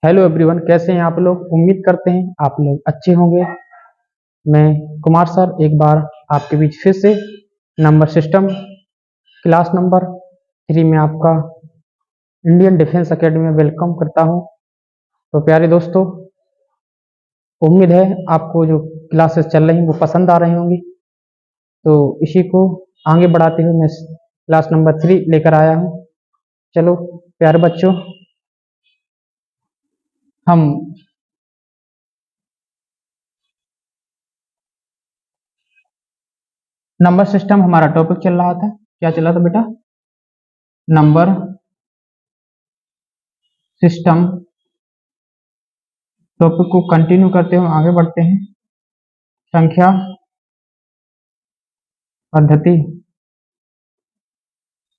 Hello everyone, कैसे हैं आप लोग। उम्मीद करते हैं आप लोग अच्छे होंगे। मैं कुमार सर एक बार आपके बीच फिर से नंबर सिस्टम क्लास नंबर 3 में आपका इंडियन डिफेंस एकेडमी में वेलकम करता हूं। तो प्यारे दोस्तों, उम्मीद है आपको जो क्लासेस चल रही हैं वो पसंद आ रही होंगी। तो इसी को आगे बढ़ाते हुए मैं क्लास नंबर 3 लेकर आया हूं। चलो प्यारे बच्चों, हम नंबर सिस्टम हमारा टॉपिक चल रहा था। क्या चल रहा था बेटा? नंबर सिस्टम टॉपिक को कंटिन्यू करते हुए आगे बढ़ते हैं। संख्या पद्धति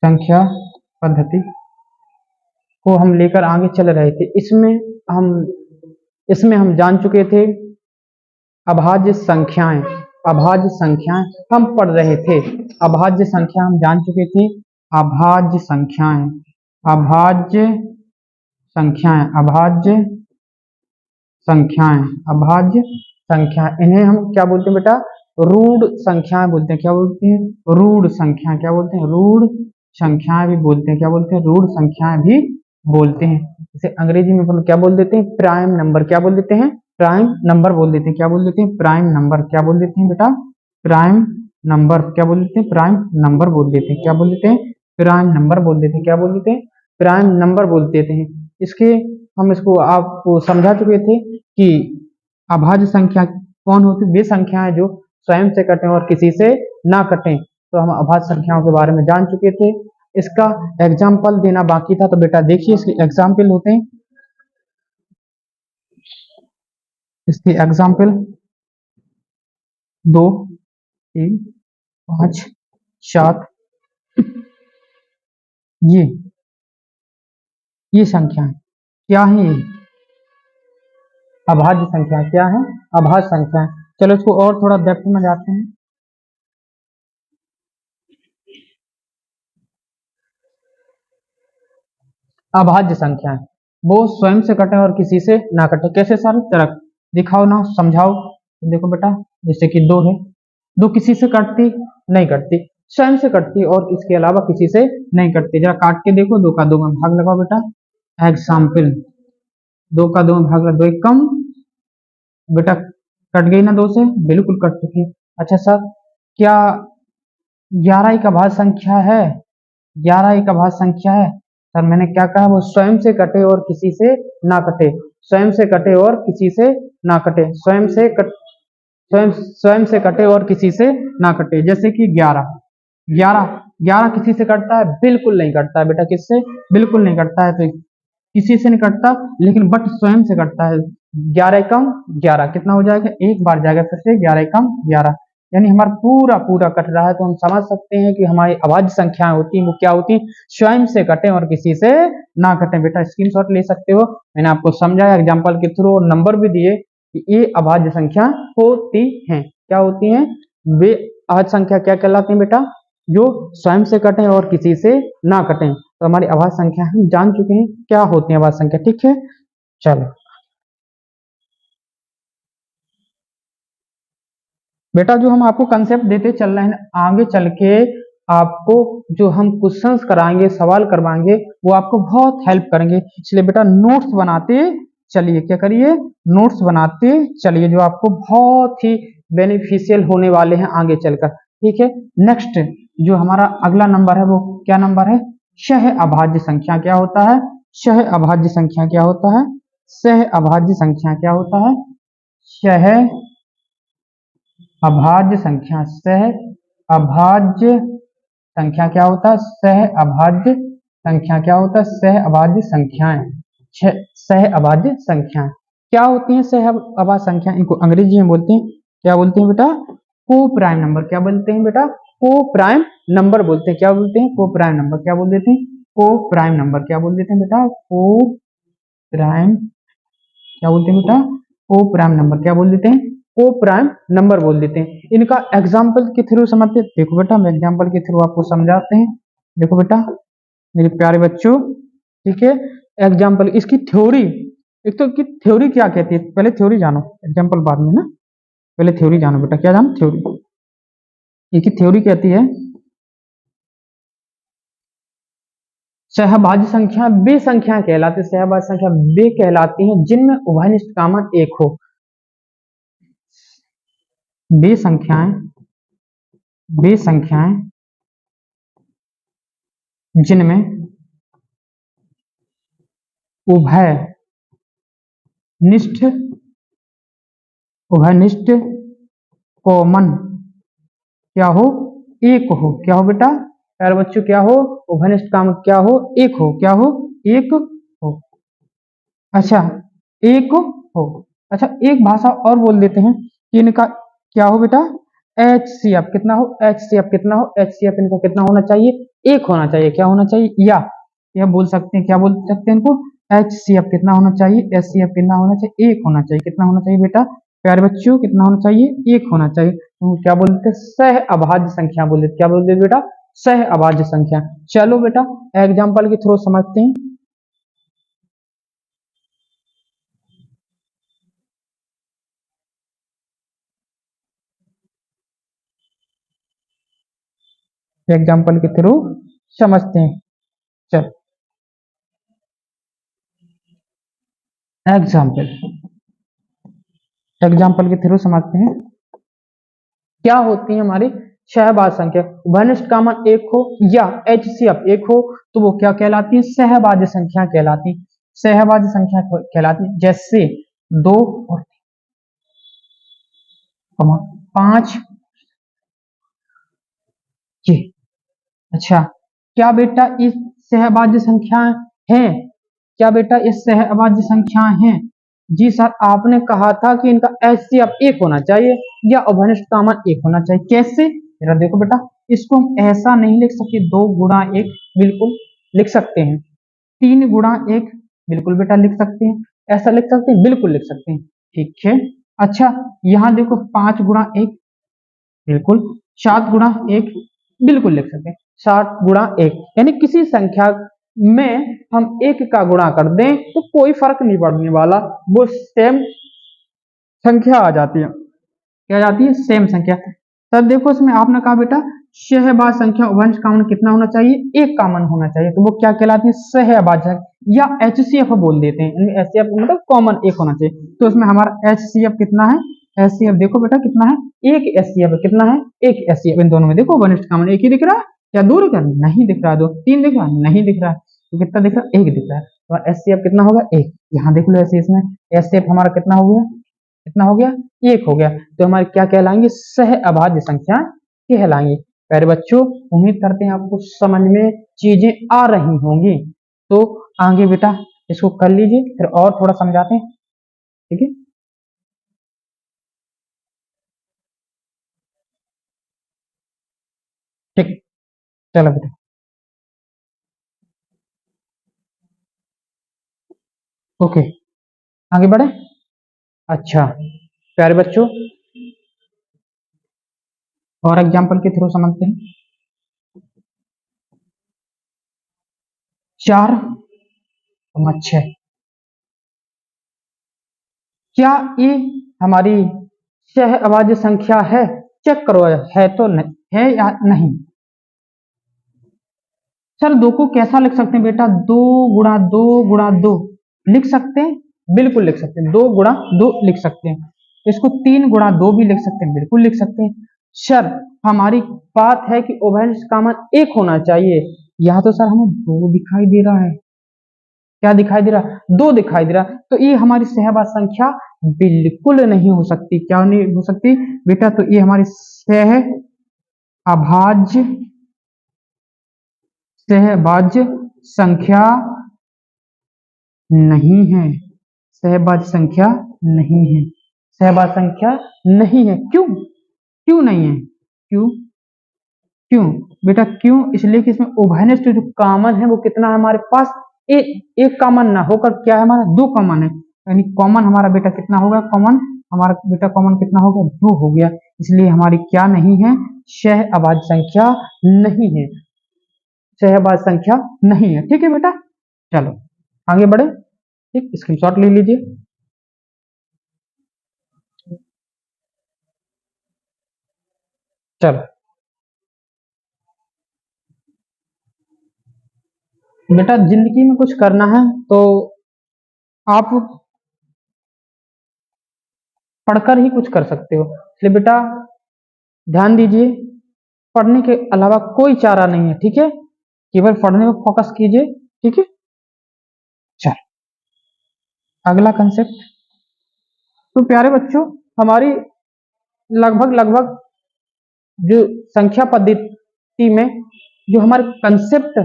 संख्या पद्धति को हम लेकर आगे चल रहे थे। हम इसमें हम जान चुके थे अभाज्य संख्याएं। अभाज्य संख्याएं हम पढ़ रहे थे। अभाज्य संख्या हम जान चुके थे। अभाज्य संख्याएं अभाज्य संख्याएं अभाज्य संख्याएं अभाज्य संख्या, इन्हें हम क्या बोलते हैं बेटा? रूढ़ संख्याएं बोलते हैं। क्या बोलते हैं? रूढ़ संख्या। क्या बोलते हैं? रूढ़ संख्याएं भी बोलते हैं। क्या बोलते हैं? रूढ़ संख्याएं भी बोलते हैं। इसे अंग्रेजी में क्या बोल देते हैं? Prime number. क्या बोल देते हैं? प्राइम नंबर बोल देते हैं। क्या बोल देते हैं? Prime number. क्या बोल देते हैं बेटा? Prime number. क्या बोल देते हैं? प्राइम नंबर बोल देते हैं। क्या बोल देते हैं? प्राइम नंबर बोल देते हैं। क्या बोल देते हैं? प्राइम नंबर बोल देते हैं। हम इसको आपको समझा चुके थे कि अभाज्य संख्या कौन होती है? वे संख्याएं जो स्वयं से कटें और किसी से ना कटें। तो हम अभाज्य संख्याओं के बारे में जान चुके थे। इसका एग्जाम्पल देना बाकी था। तो बेटा देखिए, इसके एग्जाम्पल होते हैं। इसके एग्जाम्पल 2, 3, 5, 7 ये संख्याएं क्या है? ये अभाज्य संख्या क्या है? अभाज्य संख्या। चलो इसको और थोड़ा डेप्थ में जाते हैं। अभाज्य संख्याएं वो स्वयं से कटे और किसी से ना कटे। कैसे सर? तरह दिखाओ ना, समझाओ। देखो बेटा, जैसे कि 2 है, 2 किसी से कटती नहीं कटती, स्वयं से कटती और इसके अलावा किसी से नहीं कटती। जरा काट के देखो, 2 का 2 में भाग लगाओ बेटा। एग्जाम्पल 2 का 2 में भाग लगा, 2 एक कम बेटा, कट गई ना 2 से? बिल्कुल कट चुकी है। अच्छा सर, क्या 11 एक अभाज्य संख्या है? 11 एक अभाज्य संख्या है। सर मैंने क्या कहा? वो स्वयं से कटे और किसी से ना कटे। स्वयं से कटे और किसी से ना कटे। स्वयं से कटे और किसी से ना कटे। जैसे कि 11 किसी से कटता है? बिल्कुल नहीं कटता है बेटा। किससे? बिल्कुल नहीं कटता है। तो किसी से नहीं कटता, लेकिन बट स्वयं से कटता है। 11 एकम 11 कितना हो जाएगा? एक बार जाएगा फिर से 11 एकम 11, यानी हमारा पूरा पूरा कट रहा है। तो हम समझ सकते हैं कि हमारी अभाज्य संख्याएं होती हैं वो क्या होती हैं? स्वयं से कटें और किसी से ना कटें। बेटा स्क्रीनशॉट ले सकते हो, मैंने आपको समझाया एग्जाम्पल के थ्रू और नंबर भी दिए कि ये अभाज्य संख्या होती हैं। क्या होती हैं? वे अभाज्य संख्या क्या कहलाती हैं बेटा? जो स्वयं से कटें और किसी से ना कटें। तो हमारी अभाज्य संख्या हम जान चुके हैं क्या होती है अभाज्य संख्या। ठीक है, चलो बेटा, जो हम आपको कंसेप्ट देते चल रहे हैं, आगे चल के आपको जो हम क्वेश्चंस कराएंगे, सवाल करवाएंगे, वो आपको बहुत हेल्प करेंगे। इसलिए बेटा नोट्स बनाते चलिए। क्या करिए? नोट्स बनाते चलिए, जो आपको बहुत ही बेनिफिशियल होने वाले हैं आगे चलकर। ठीक है, नेक्स्ट जो हमारा अगला नंबर है वो क्या नंबर है? सह अभाज्य संख्या। क्या होता है? सह अभाज्य संख्या क्या होता है? सह अभाज्य संख्या क्या होता है? सह अभाज्य संख्या। सह अभाज्य संख्या क्या होता है? सह अभाज्य संख्या क्या होता है? सह अभाज्य संख्याएं। सह अभाज्य संख्याएं क्या होती हैं? सह अभाज्य संख्या, इनको अंग्रेजी में बोलते हैं, क्या बोलते हैं बेटा? को प्राइम नंबर। क्या बोलते हैं बेटा? को प्राइम नंबर बोलते हैं। क्या बोलते हैं? को प्राइम नंबर। क्या बोल देते हैं? को प्राइम नंबर। क्या बोल देते हैं बेटा? को प्राइम। क्या बोलते हैं बेटा? को प्राइम नंबर। क्या बोल देते हैं? को प्राइम नंबर बोल देते हैं। इनका एग्जाम्पल के थ्रू समझते। देखो बेटा, हम एग्जाम्पल के थ्रू आपको समझाते हैं। देखो बेटा मेरे प्यारे बच्चों, ठीक है, एग्जाम्पल, इसकी थ्योरी एक तो कि थ्योरी क्या कहती है, पहले थ्योरी जानो, एग्जाम्पल बाद में ना, पहले थ्योरी जानो बेटा, क्या जानो थ्योरी। एक ही थ्योरी कहती है सहभाज्य संख्या वे संख्या कहलाती है, सहभाज्य संख्या वे कहलाती हैं जिनमें उभयनिष्ठ कॉमन एक हो। वे संख्याएं, वे संख्याएं जिनमें उभयनिष्ठ, उभयनिष्ठ कॉमन क्या हो, एक हो। क्या हो बेटा, प्यारे बच्चों, क्या हो, उभयनिष्ठ कॉमन क्या हो, एक हो। क्या हो, एक हो। अच्छा, एक हो। अच्छा, एक भाषा और बोल देते हैं कि इनका क्या हो बेटा, HCF कितना हो, HCF कितना हो, HCF इनका कितना होना चाहिए, एक होना चाहिए। क्या होना चाहिए, या यह बोल सकते हैं, क्या बोल सकते हैं इनको, HCF कितना होना चाहिए, HCF कितना होना चाहिए, एक होना चाहिए। कितना होना चाहिए बेटा, प्यारे बच्चों, कितना होना चाहिए, एक होना चाहिए। तो क्या बोलते हैं, सह अभाज्य संख्या बोलते। क्या बोलते हैं बेटा, सह अभाज्य संख्या। चलो बेटा एग्जाम्पल के थ्रू समझते हैं। एग्जाम्पल के थ्रू समझते हैं। चल एग्जाम्पल, एग्जाम्पल के थ्रू समझते हैं क्या होती है हमारी सहभाज्य संख्या। घनिष्ठ कॉमन एक हो या HCF एक हो तो वो क्या कहलाती है, सहभाज्य संख्या कहलाती है। सहभाज्य संख्या कहलाती है। जैसे 2 और 5 ये। अच्छा, क्या बेटा इस सहभाज्य संख्या है, क्या बेटा इस सहभाज्य संख्या है। जी सर, आपने कहा था कि इनका HCF एक होना चाहिए या अघनिष्ठ कॉमन एक होना चाहिए। कैसे, जरा देखो बेटा, इसको हम ऐसा नहीं लिख सकते 2 गुणा 1, बिल्कुल लिख सकते हैं। 3 गुणा 1 बिल्कुल बेटा लिख सकते हैं। ऐसा लिख सकते हैं, बिल्कुल लिख सकते हैं। ठीक है। अच्छा, यहाँ देखो 5 गुणा 1 बिल्कुल, 7 गुणा 1 बिल्कुल लिख सकते हैं। 7 गुणा 1 यानी किसी संख्या में हम एक का गुणा कर दें तो कोई फर्क नहीं पड़ने वाला, वो सेम संख्या आ जाती है। क्या जाती है, सेम संख्या। तब देखो इसमें आपने कहा बेटा सहभाज्य संख्या उभयनिष्ठ कॉमन कितना होना चाहिए, एक कॉमन होना चाहिए। तो वो क्या कहलाती है, सहभाज्य या HCF बोल देते हैं। HCF मतलब कॉमन एक होना चाहिए। तो इसमें हमारा HCF कितना है, HCF देखो बेटा कितना है, एक HCF है। कितना है, एक HCF। इन दोनों में देखो उभयनिष्ठ कॉमन एक ही दिख रहा है, क्या दो दिख रहा है, नहीं दिख रहा है। 2 3 दिख रहा है, नहीं दिख रहा है। तो कितना दिख रहा है, एक दिख रहा है। तो HCF कितना होगा, एक। यहाँ देख लो ऐसे, इसमें HCF हमारा कितना हो गया, कितना हो गया, एक हो गया। तो हमारे क्या कहलाएंगे, सह अभाज्य संख्या कहलाएंगे। प्यारे बच्चों, उम्मीद करते हैं आपको समझ में चीजें आ रही होंगी। तो आगे बेटा इसको कर लीजिए, फिर और थोड़ा समझाते हैं। ठीक है, ठीक, चलो बेटा ओके, आगे बढ़े। अच्छा प्यारे बच्चों, और एग्जाम्पल के थ्रू समझते हैं। 4, 6, क्या ये हमारी सह अभाज्य संख्या है, चेक करो है तो नहीं है या नहीं। सर 2 को कैसा लिख सकते हैं बेटा, 2 गुणा 2 लिख सकते हैं, बिल्कुल लिख सकते हैं। 2 गुणा 2 लिख सकते हैं। इसको 3 गुणा 2 भी लिख सकते हैं, बिल्कुल लिख सकते हैं। सर हमारी बात है कि उभयनिष्ठ कॉमन एक होना चाहिए। यहाँ तो सर हमें 2 दिखाई दे रहा है, क्या दिखाई दे रहा, 2 दिखाई दे रहा। तो ये हमारी सहभाज्य संख्या बिल्कुल नहीं हो सकती। क्या नहीं हो सकती बेटा, तो ये हमारी सह अभाज्य, सहभाज्य संख्या नहीं है। सहभाज्य संख्या नहीं है, सहभाज्य संख्या नहीं है। क्यों, क्यों नहीं है, क्यों, क्यों बेटा, क्यों, इसलिए कि इसमें उभयनिष्ठ जो कॉमन है वो कितना है हमारे पास, एक कॉमन ना होकर क्या है हमारा, 2 कॉमन है। यानी कॉमन हमारा बेटा कितना होगा, कॉमन हमारा बेटा कॉमन कितना हो गया, 2 हो गया। इसलिए हमारी क्या नहीं है, सह अभाज्य संख्या नहीं है, सहभाज्य संख्या नहीं है। ठीक है बेटा, चलो आगे बढ़े। ठीक, स्क्रीनशॉट ले लीजिए। चलो बेटा, जिंदगी में कुछ करना है तो आप पढ़कर ही कुछ कर सकते हो, इसलिए बेटा ध्यान दीजिए, पढ़ने के अलावा कोई चारा नहीं है, ठीक है, केवल पढ़ने पर फोकस कीजिए, ठीक है। चल अगला कंसेप्ट। तो प्यारे बच्चों, हमारी लगभग लगभग जो संख्या पद्धति में जो हमारे कंसेप्ट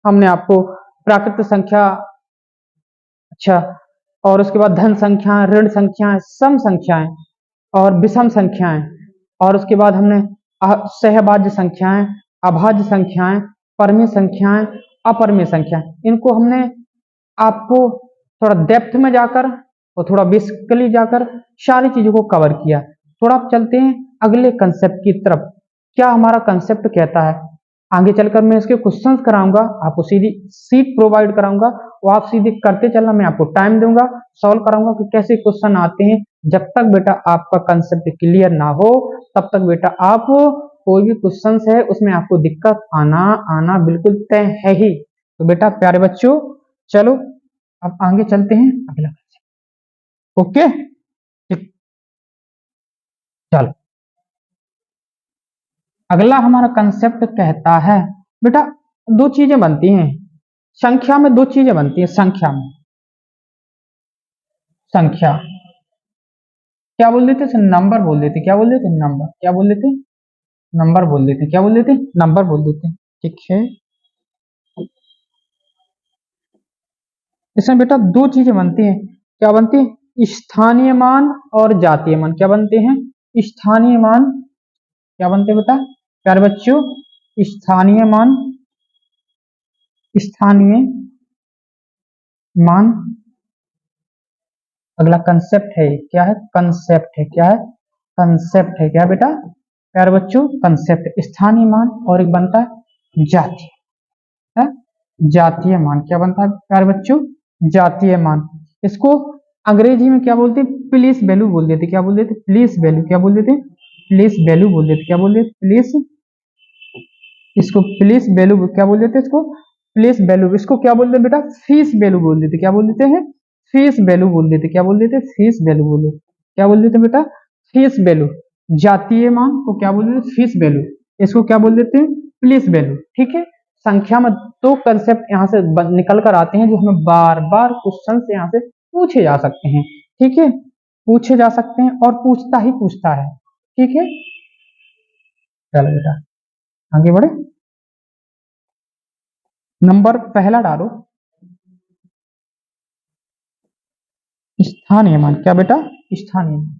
हमने आपको प्राकृत संख्या, अच्छा, और उसके बाद धन संख्या, ऋण संख्याएं, सम संख्याएं और विषम संख्याएं, और उसके बाद हमने सहभाज्य संख्याएं, अभाज्य संख्याएं, परमेय संख्याएं, अपरमेय संख्याएं, इनको हमने आपको थोड़ा डेप्थ में जाकर और थोड़ा बेसिकली जाकर सारी चीजों को कवर किया। थोड़ा आप चलते हैं अगले कंसेप्ट की तरफ, क्या हमारा कंसेप्ट कहता है। आगे चलकर मैं इसके क्वेश्चंस कराऊंगा, आपको सीधी सीट प्रोवाइड कराऊंगा, वो आप सीधे करते चलना, मैं आपको टाइम दूंगा, सॉल्व कराऊंगा कि कैसे क्वेश्चन आते हैं। जब तक बेटा आपका कंसेप्ट क्लियर ना हो तब तक बेटा आप कोई भी क्वेश्चन है उसमें आपको दिक्कत आना आना बिल्कुल तय है ही। तो बेटा प्यारे बच्चों, चलो अब आगे चलते हैं अगला। ओके, चलो अगला हमारा कंसेप्ट कहता है बेटा, दो चीजें बनती हैं संख्या में, दो चीजें बनती हैं संख्या में। संख्या क्या बोल देते, नंबर बोल देते, क्या बोल देते, नंबर, क्या बोल देते, नंबर बोल देते, क्या बोल देते, नंबर बोल देते, ठीक है। इसमें बेटा दो चीजें बनती हैं, क्या बनती है, स्थानीय मान और जातीय मान। क्या बनते हैं, स्थानीय मान, क्या बनते हैं बेटा प्यारे बच्चों, स्थानीय मान, स्थानीय मान। अगला कंसेप्ट है, क्या है, कंसेप्ट है, क्या है, कंसेप्ट है, क्या है बेटा प्यारे बच्चों, कंसेप्ट, स्थानीय मान, और एक बनता है जातीय है, जातीय मान। क्या बनता है प्यारे बच्चों, जातीय मान। इसको अंग्रेजी में क्या बोलते हैं, प्लेस वैल्यू बोल देते, क्या बोल देते, प्लेस वैल्यू, क्या बोल देते, प्लेस वैल्यू बोल देते, क्या बोल देते, प्लेस, इसको प्लेस वैल्यू क्या बोल देते, इसको प्लेस वैल्यू। इसको क्या बोलते हैं बेटा, फीस वैल्यू बोल देते, क्या बोल देते हैं, फीस वैल्यू बोल देते, क्या बोल देते, फीस वैल्यू बोल देते, क्या बोल देते बेटा, फीस वैल्यू। जातीय मान को क्या बोल देते, फीस वैल्यू, इसको क्या बोल देते हैं, प्लेस वैल्यू, ठीक है। संख्या में दो कंसेप्ट यहाँ से निकल कर आते हैं जो हमें बार बार क्वेश्चन से यहाँ से पूछे जा सकते हैं, ठीक है, पूछे जा सकते हैं और पूछता ही पूछता है, ठीक है। चलो बेटा आगे बढ़े, नंबर पहला डालो, स्थानीय मान। क्या बेटा, स्थानीय मान,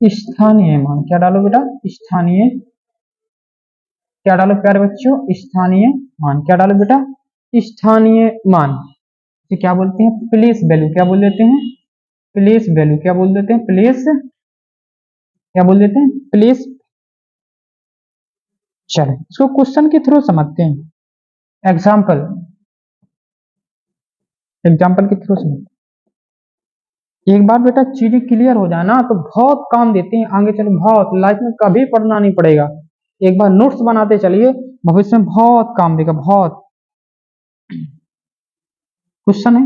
स्थानीय मान, क्या डालो बेटा, स्थानीय, क्या डालो प्यारे बच्चों, स्थानीय मान। क्या डालो बेटा, स्थानीय मान। ये क्या बोलते हैं, प्लेस वैल्यू, क्या बोल देते हैं, प्लेस वैल्यू, क्या बोल देते हैं, प्लेस, क्या बोल देते हैं, प्लेस। चलो इसको क्वेश्चन के थ्रू समझते हैं, एग्जाम्पल, एग्जाम्पल के थ्रू समझते हैं। एक बार बेटा चीजें क्लियर हो जाए ना तो बहुत काम देते हैं आगे चलो, बहुत लाइफ में कभी पढ़ना नहीं पड़ेगा। एक बार नोट्स बनाते चलिए, भविष्य में बहुत काम देगा, बहुत। क्वेश्चन है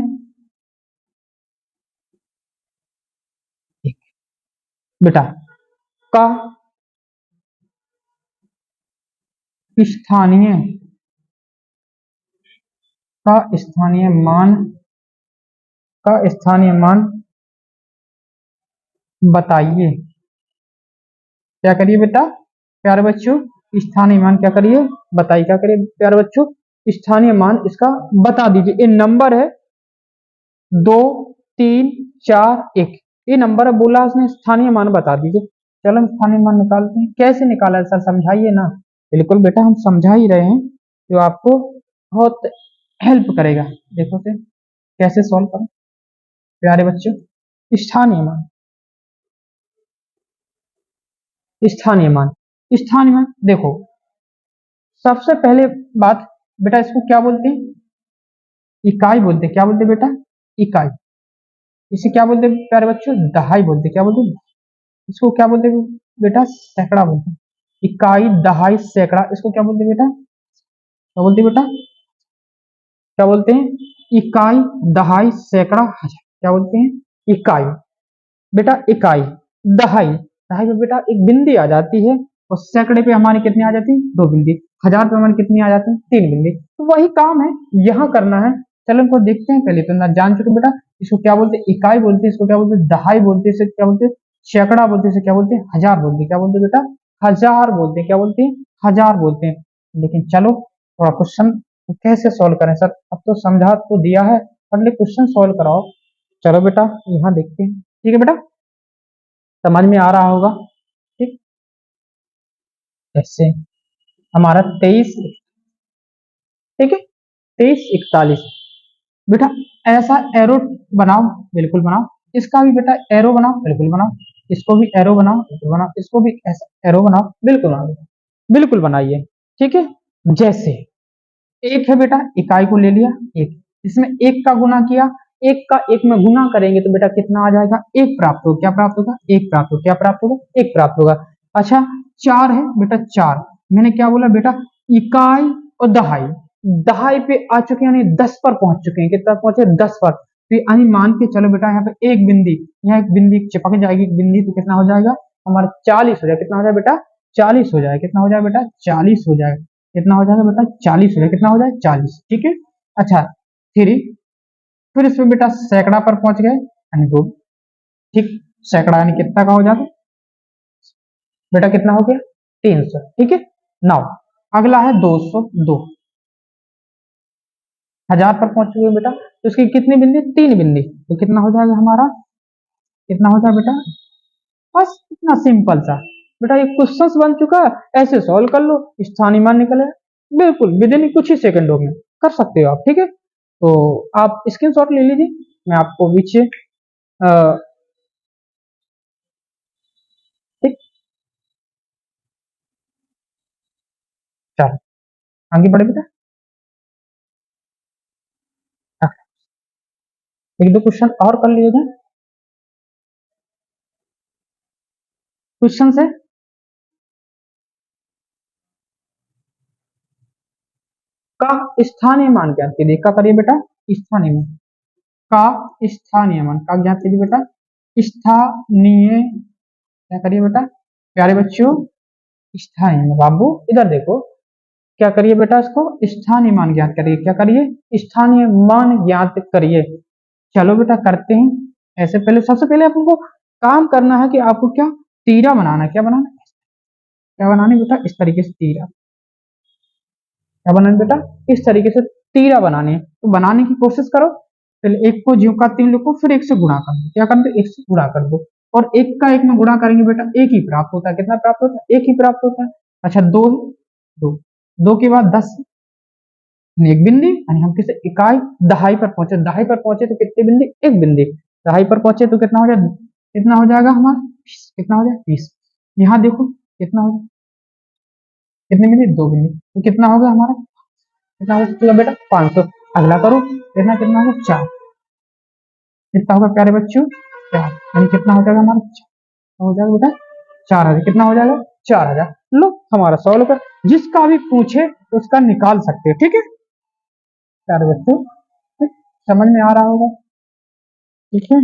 बेटा, का स्थानीय, का स्थानीय मान, का स्थानीय मान बताइए। क्या करिए बेटा प्यारे बच्चों, स्थानीय मान क्या करिए, बताइए, क्या करिए प्यारे बच्चों, स्थानीय मान इसका बता दीजिए। ये नंबर है 2 3 4 1, ये नंबर है, बोला उसने स्थानीय मान बता दीजिए। चलो हम स्थानीय मान निकालते हैं, कैसे निकाला सर समझाइए ना। बिल्कुल बेटा हम समझा ही रहे हैं, जो आपको बहुत हेल्प करेगा। देखो से कैसे सॉल्व करें प्यारे बच्चों, स्थानीय मान, स्थानीय मान, स्थानीय मान देखो, सबसे पहले बात बेटा इसको क्या बोलते हैं, इकाई बोलते, क्या बोलते बेटा, इकाई। इसे क्या बोलते प्यारे बच्चों, दहाई बोलते, क्या बोलते, इसको क्या बोलते बेटा, सैकड़ा बोलते। इकाई, दहाई, सैकड़ा, इसको क्या बोलते बेटा, क्या बोलते बेटा, क्या बोलते हैं, इकाई, दहाई, सैकड़ा, हजार, क्या बोलते हैं, इकाई। बेटा इकाई, दहाई, दहाई पे बेटा एक बिंदी आ जाती है, और सैकड़े पे हमारी कितनी आ जाती है, दो बिंदी। हजार पे हमारी कितनी आ जाती है, तीन बिंदी। तो वही काम है यहाँ करना है। चलो इनको देखते हैं, पहले तो ना जान चुके बेटा, इसको क्या बोलते हैं, इकाई बोलते हैं, इसको क्या बोलते हैं, दहाई बोलते हैं, इसे क्या बोलते हैं, सैकड़ा बोलते हैं, इसे क्या बोलते हैं, हजार बोलते हैं, क्या बोलते हैं बेटा, हजार बोलते हैं, क्या बोलते हैं, हजार बोलते हैं। लेकिन चलो थोड़ा क्वेश्चन कैसे सॉल्व करें सर, अब तो समझा तो दिया है, पहले क्वेश्चन सॉल्व कराओ। चलो बेटा यहाँ देखते हैं, ठीक है बेटा, समझ में आ रहा होगा। ठीक, ऐसे हमारा 23, ठीक है, 23:41। बेटा ऐसा एरो बनाओ, बिल्कुल बनाओ। इसका भी बेटा एरो बनाओ, बिल्कुल बनाओ। इसको भी एरो बनाओ, बिल्कुल बनाओ। इसको भी ऐसा एरो बनाओ, बिल्कुल बनाओ, बिल्कुल बनाइए। ठीक है, जैसे एक है बेटा, इकाई को ले लिया, एक, इसमें एक का गुना किया, एक का एक में गुना करेंगे तो बेटा कितना आ जाएगा, एक प्राप्त होगा, क्या प्राप्त होगा, एक प्राप्त होगा, क्या प्राप्त होगा, एक प्राप्त होगा। अच्छा, चार है बेटा, चार, मैंने क्या बोला बेटा, इकाई और दहाई, दहाई पे आ चुके हैं, यानी 10 पर पहुंच चुके हैं, कितना पहुंचे, 10 पर। तो यानी मान के चलो बेटा, यहाँ पे एक बिंदी, यहाँ एक बिंदी चिपक जाएगी, एक बिंदी, तो कितना हो जाएगा हमारा 40 हो जाएगा, कितना हो जाएगा बेटा, 40 हो जाएगा, कितना हो जाएगा बेटा, 40 हो जाएगा, कितना हो जाएगा बेटा, 40 हो जाएगा, कितना हो जाएगा, 40। ठीक है, अच्छा, फिर इसमें बेटा सैकड़ा पर पहुंच गए, यानी दो। ठीक, सैकड़ा यानी कितना का हो जाता बेटा, कितना हो गया, 300। ठीक है, नाउ अगला है 202, हजार पर पहुंच चुके बेटा, तो इसकी कितनी बिंदी, तीन बिंदी, तो कितना हो जाएगा हमारा, कितना हो जाएगा बेटा, बस इतना सिंपल सा। बेटा ये क्वेश्चन बन चुका है, ऐसे सॉल्व कर लो, स्थानीय मान निकले, बिल्कुल विद इन कुछ ही सेकंडों में कर सकते हो आप। ठीक है, तो आप स्क्रीनशॉट ले लीजिए, मैं आपको पीछे ठीक, चलो आगे बढ़े बेटा, एक दो क्वेश्चन और कर लिए जाए, क्वेश्चन है का स्थानीय मान ज्ञात कीजिए, का करिए बेटा, स्थानीय मान, का स्थानीय मान, का ज्ञात कीजिए बेटा, स्थानीय, क्या करिए बेटा प्यारे बच्चों, स्थानीय मान, बाबू इधर देखो, क्या करिए बेटा, इसको स्थानीय मान ज्ञात करिए, क्या करिए, स्थानीय मान ज्ञात करिए। चलो बेटा करते हैं। ऐसे पहले, सबसे पहले आपको काम करना है कि आपको क्या, तीरा बनाना है, क्या बनाना है, क्या बनाना है बेटा, इस तरीके से तीरा, क्या बनाना बेटा, इस तरीके से तीरा बनाने, तो बनाने की कोशिश करो। पहले एक को ज्यों का त्यों लिखो, फिर एक से गुणा कर दो, क्या कर दो, एक से गुणा कर दो, और एक का एक में गुणा करेंगे बेटा, एक ही प्राप्त होता है, कितना प्राप्त होता है, एक ही प्राप्त होता है। अच्छा, दो, दो, दो के बाद 10, एक बिंदी, यानी हम किसे, इकाई, दहाई पर पहुंचे, दहाई पर पहुंचे तो कितनी बिंदी, एक बिंदी, दहाई पर पहुंचे तो कितना हो जाए, कितना हो जाएगा हमारा, कितना हो जाए, 20। यहाँ देखो कितना हो जाए, कितनी बिंदी, दो बिंदी, तो कितना हो गया हमारा, कितना हो गया बेटा, 500। अगला करो, कितना कितना होगा, चार, कितना होगा प्यारे बच्चों, चार, यानी कितना हो जाएगा हमारा, हो जाएगा बेटा 4,000, कितना हो जाएगा, 4,000। लो हमारा सॉल्व कर, जिसका भी पूछे उसका निकाल सकते हो। ठीक है प्यारे बच्चों, ठीक, समझ में आ रहा होगा। ठीक है,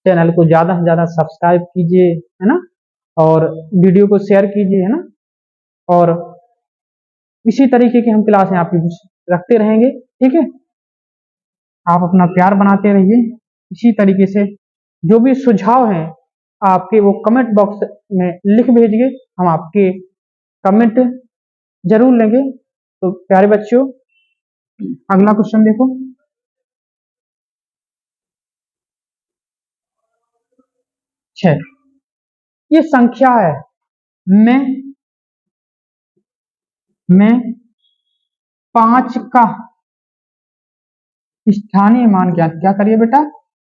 चैनल को ज्यादा से ज्यादा सब्सक्राइब कीजिए, है ना, और वीडियो को शेयर कीजिए, है ना, और इसी तरीके की हम क्लास यहाँ पे रखते रहेंगे। ठीक है, आप अपना प्यार बनाते रहिए, इसी तरीके से जो भी सुझाव हैं आपके, वो कमेंट बॉक्स में लिख भेजिए, हम आपके कमेंट जरूर लेंगे। तो प्यारे बच्चों, अगला क्वेश्चन देखो, छह, ये संख्या है, मैं मैं 5 का स्थानीय मान ज्ञात, क्या करिए बेटा,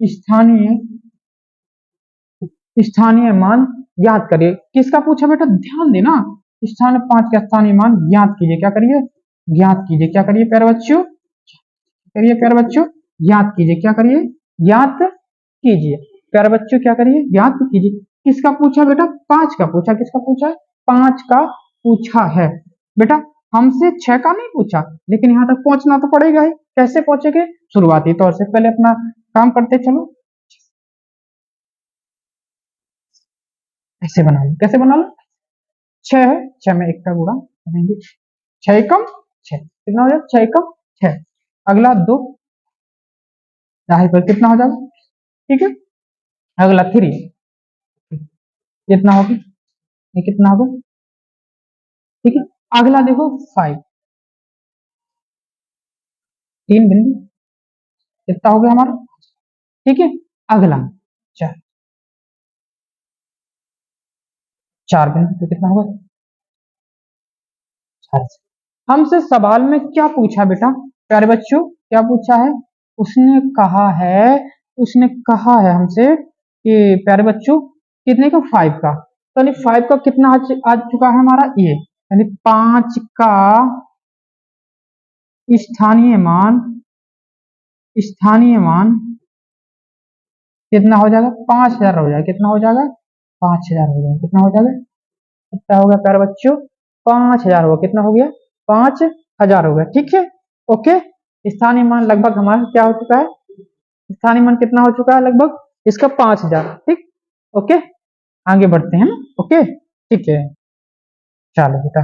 स्थानीय स्थानीय मान ज्ञात करिए। किसका पूछा बेटा, ध्यान देना, स्थान 5 का स्थानीय मान ज्ञात कीजिए, क्या करिए, ज्ञात कीजिए, क्या करिए प्यारे बच्चों, करिए प्यारे बच्चों, ज्ञात कीजिए, क्या करिए, ज्ञात कीजिए प्यारे बच्चों, क्या करिए, ज्ञात कीजिए। किसका पूछा बेटा, 5 का पूछा, किसका पूछा है, 5 का पूछा है बेटा, हमसे 6 का नहीं पूछा, लेकिन यहाँ तक पहुंचना तो पड़ेगा ही। कैसे पहुंचेंगे, शुरुआती तौर से पहले अपना काम करते चलो, ऐसे बना लो, कैसे बना लो, 6 है, 6 में 1 का गुणा करेंगे, 6 एकम 6, कितना हो जाएगा, 6 एकम 6, अगला 2, चाहे पर कितना हो जाएगा, ठीक है, अगला 3, कितना होगा, ये कितना होगा, ठीक है, अगला देखो 5, 3 बिंदु, कितना हो गया हमारा, ठीक है, अगला 4, 4 बिंदु, तो कितना होगा 4। हमसे सवाल में क्या पूछा बेटा, प्यारे बच्चों क्या पूछा है, उसने कहा है, उसने कहा है हमसे कि प्यारे बच्चों कितने का, 5 का, तो 5 का कितना आ चुका है हमारा, ये यानी 5 का स्थानीय मान, स्थानीय मान कितना हो जाएगा, 5000 हो जाएगा, कितना हो जाएगा, 5000 हो जाएगा, कितना हो जाएगा, कितना हो गया प्यारे बच्चों, 5000 होगा, कितना हो गया, 5000 हो गया, ठीक है, ओके। स्थानीय मान लगभग हमारा क्या हो चुका है, स्थानीय मान कितना हो चुका है लगभग इसका, 5000, ठीक, ओके, आगे बढ़ते हैं, ओके, ठीक है, चलो बेटा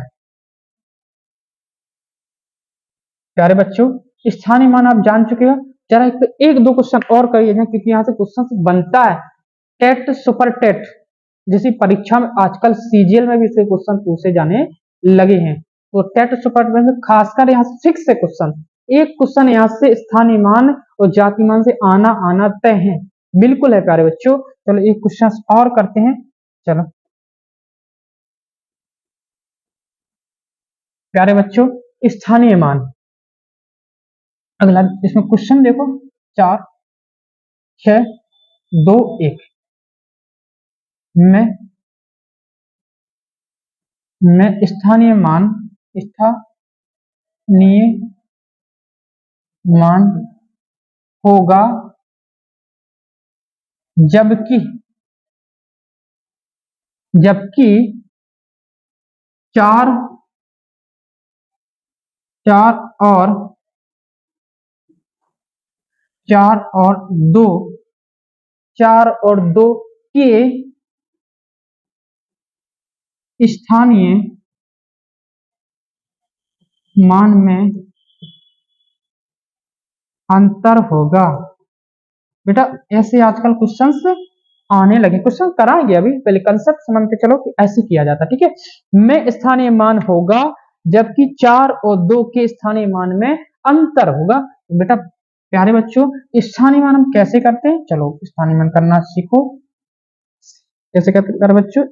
प्यारे बच्चों, स्थानीय मान आप जान चुके हो, जरा एक दो क्वेश्चन और करिए ना, क्योंकि यहाँ से क्वेश्चन बनता है, टेट सुपर टेट जैसी परीक्षा में आजकल सीजीएल में भी इसके क्वेश्चन पूछे जाने लगे हैं, तो टेट सुपर टेट में खासकर यहाँ से फिक्स है क्वेश्चन, एक क्वेश्चन यहाँ से स्थानीय मान और जाति मान से आना आना तय है, बिल्कुल है प्यारे बच्चों। चलो एक क्वेश्चन और करते हैं, चलो प्यारे बच्चों, स्थानीय मान, अगला इसमें क्वेश्चन देखो, 4 6 2 1 में स्थानीय मान, स्थानीय मान होगा जबकि, जबकि 4 4 और 4 और 2 4 और 2 के स्थानीय मान में अंतर होगा। बेटा ऐसे आजकल क्वेश्चंस आने लगे, क्वेश्चन कराएंगे अभी, पहले कंसेप्ट समझ के चलो कि ऐसे किया जाता है, ठीक है, में स्थानीय मान होगा जबकि 4 और 2 के स्थानीय मान में अंतर होगा। बेटा प्यारे बच्चों स्थानीय मान हम कैसे करते हैं, चलो स्थानीय मान करना सीखो, कैसे करते हैं प्यारे बच्चों,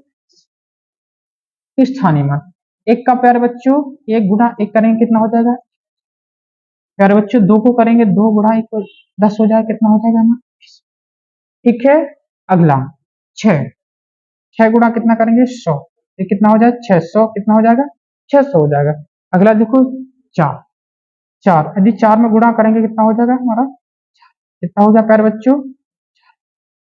स्थानीय मान, एक का प्यारे बच्चों 1 गुना 1 करेंगे कितना हो जाएगा, प्यारे बच्चों 2 को करेंगे 2 गुना 1 10 हो जाएगा, कितना हो जाएगा हमारा, ठीक है, अगला 6 6 गुना कितना करेंगे 100, ये कितना हो जाएगा 600, कितना हो जाएगा 600 हो जाएगा। अगला देखो 4 4, यदि 4 में गुणा करेंगे कितना हो जाएगा हमारा, कितना हो गया प्यारे बच्चों,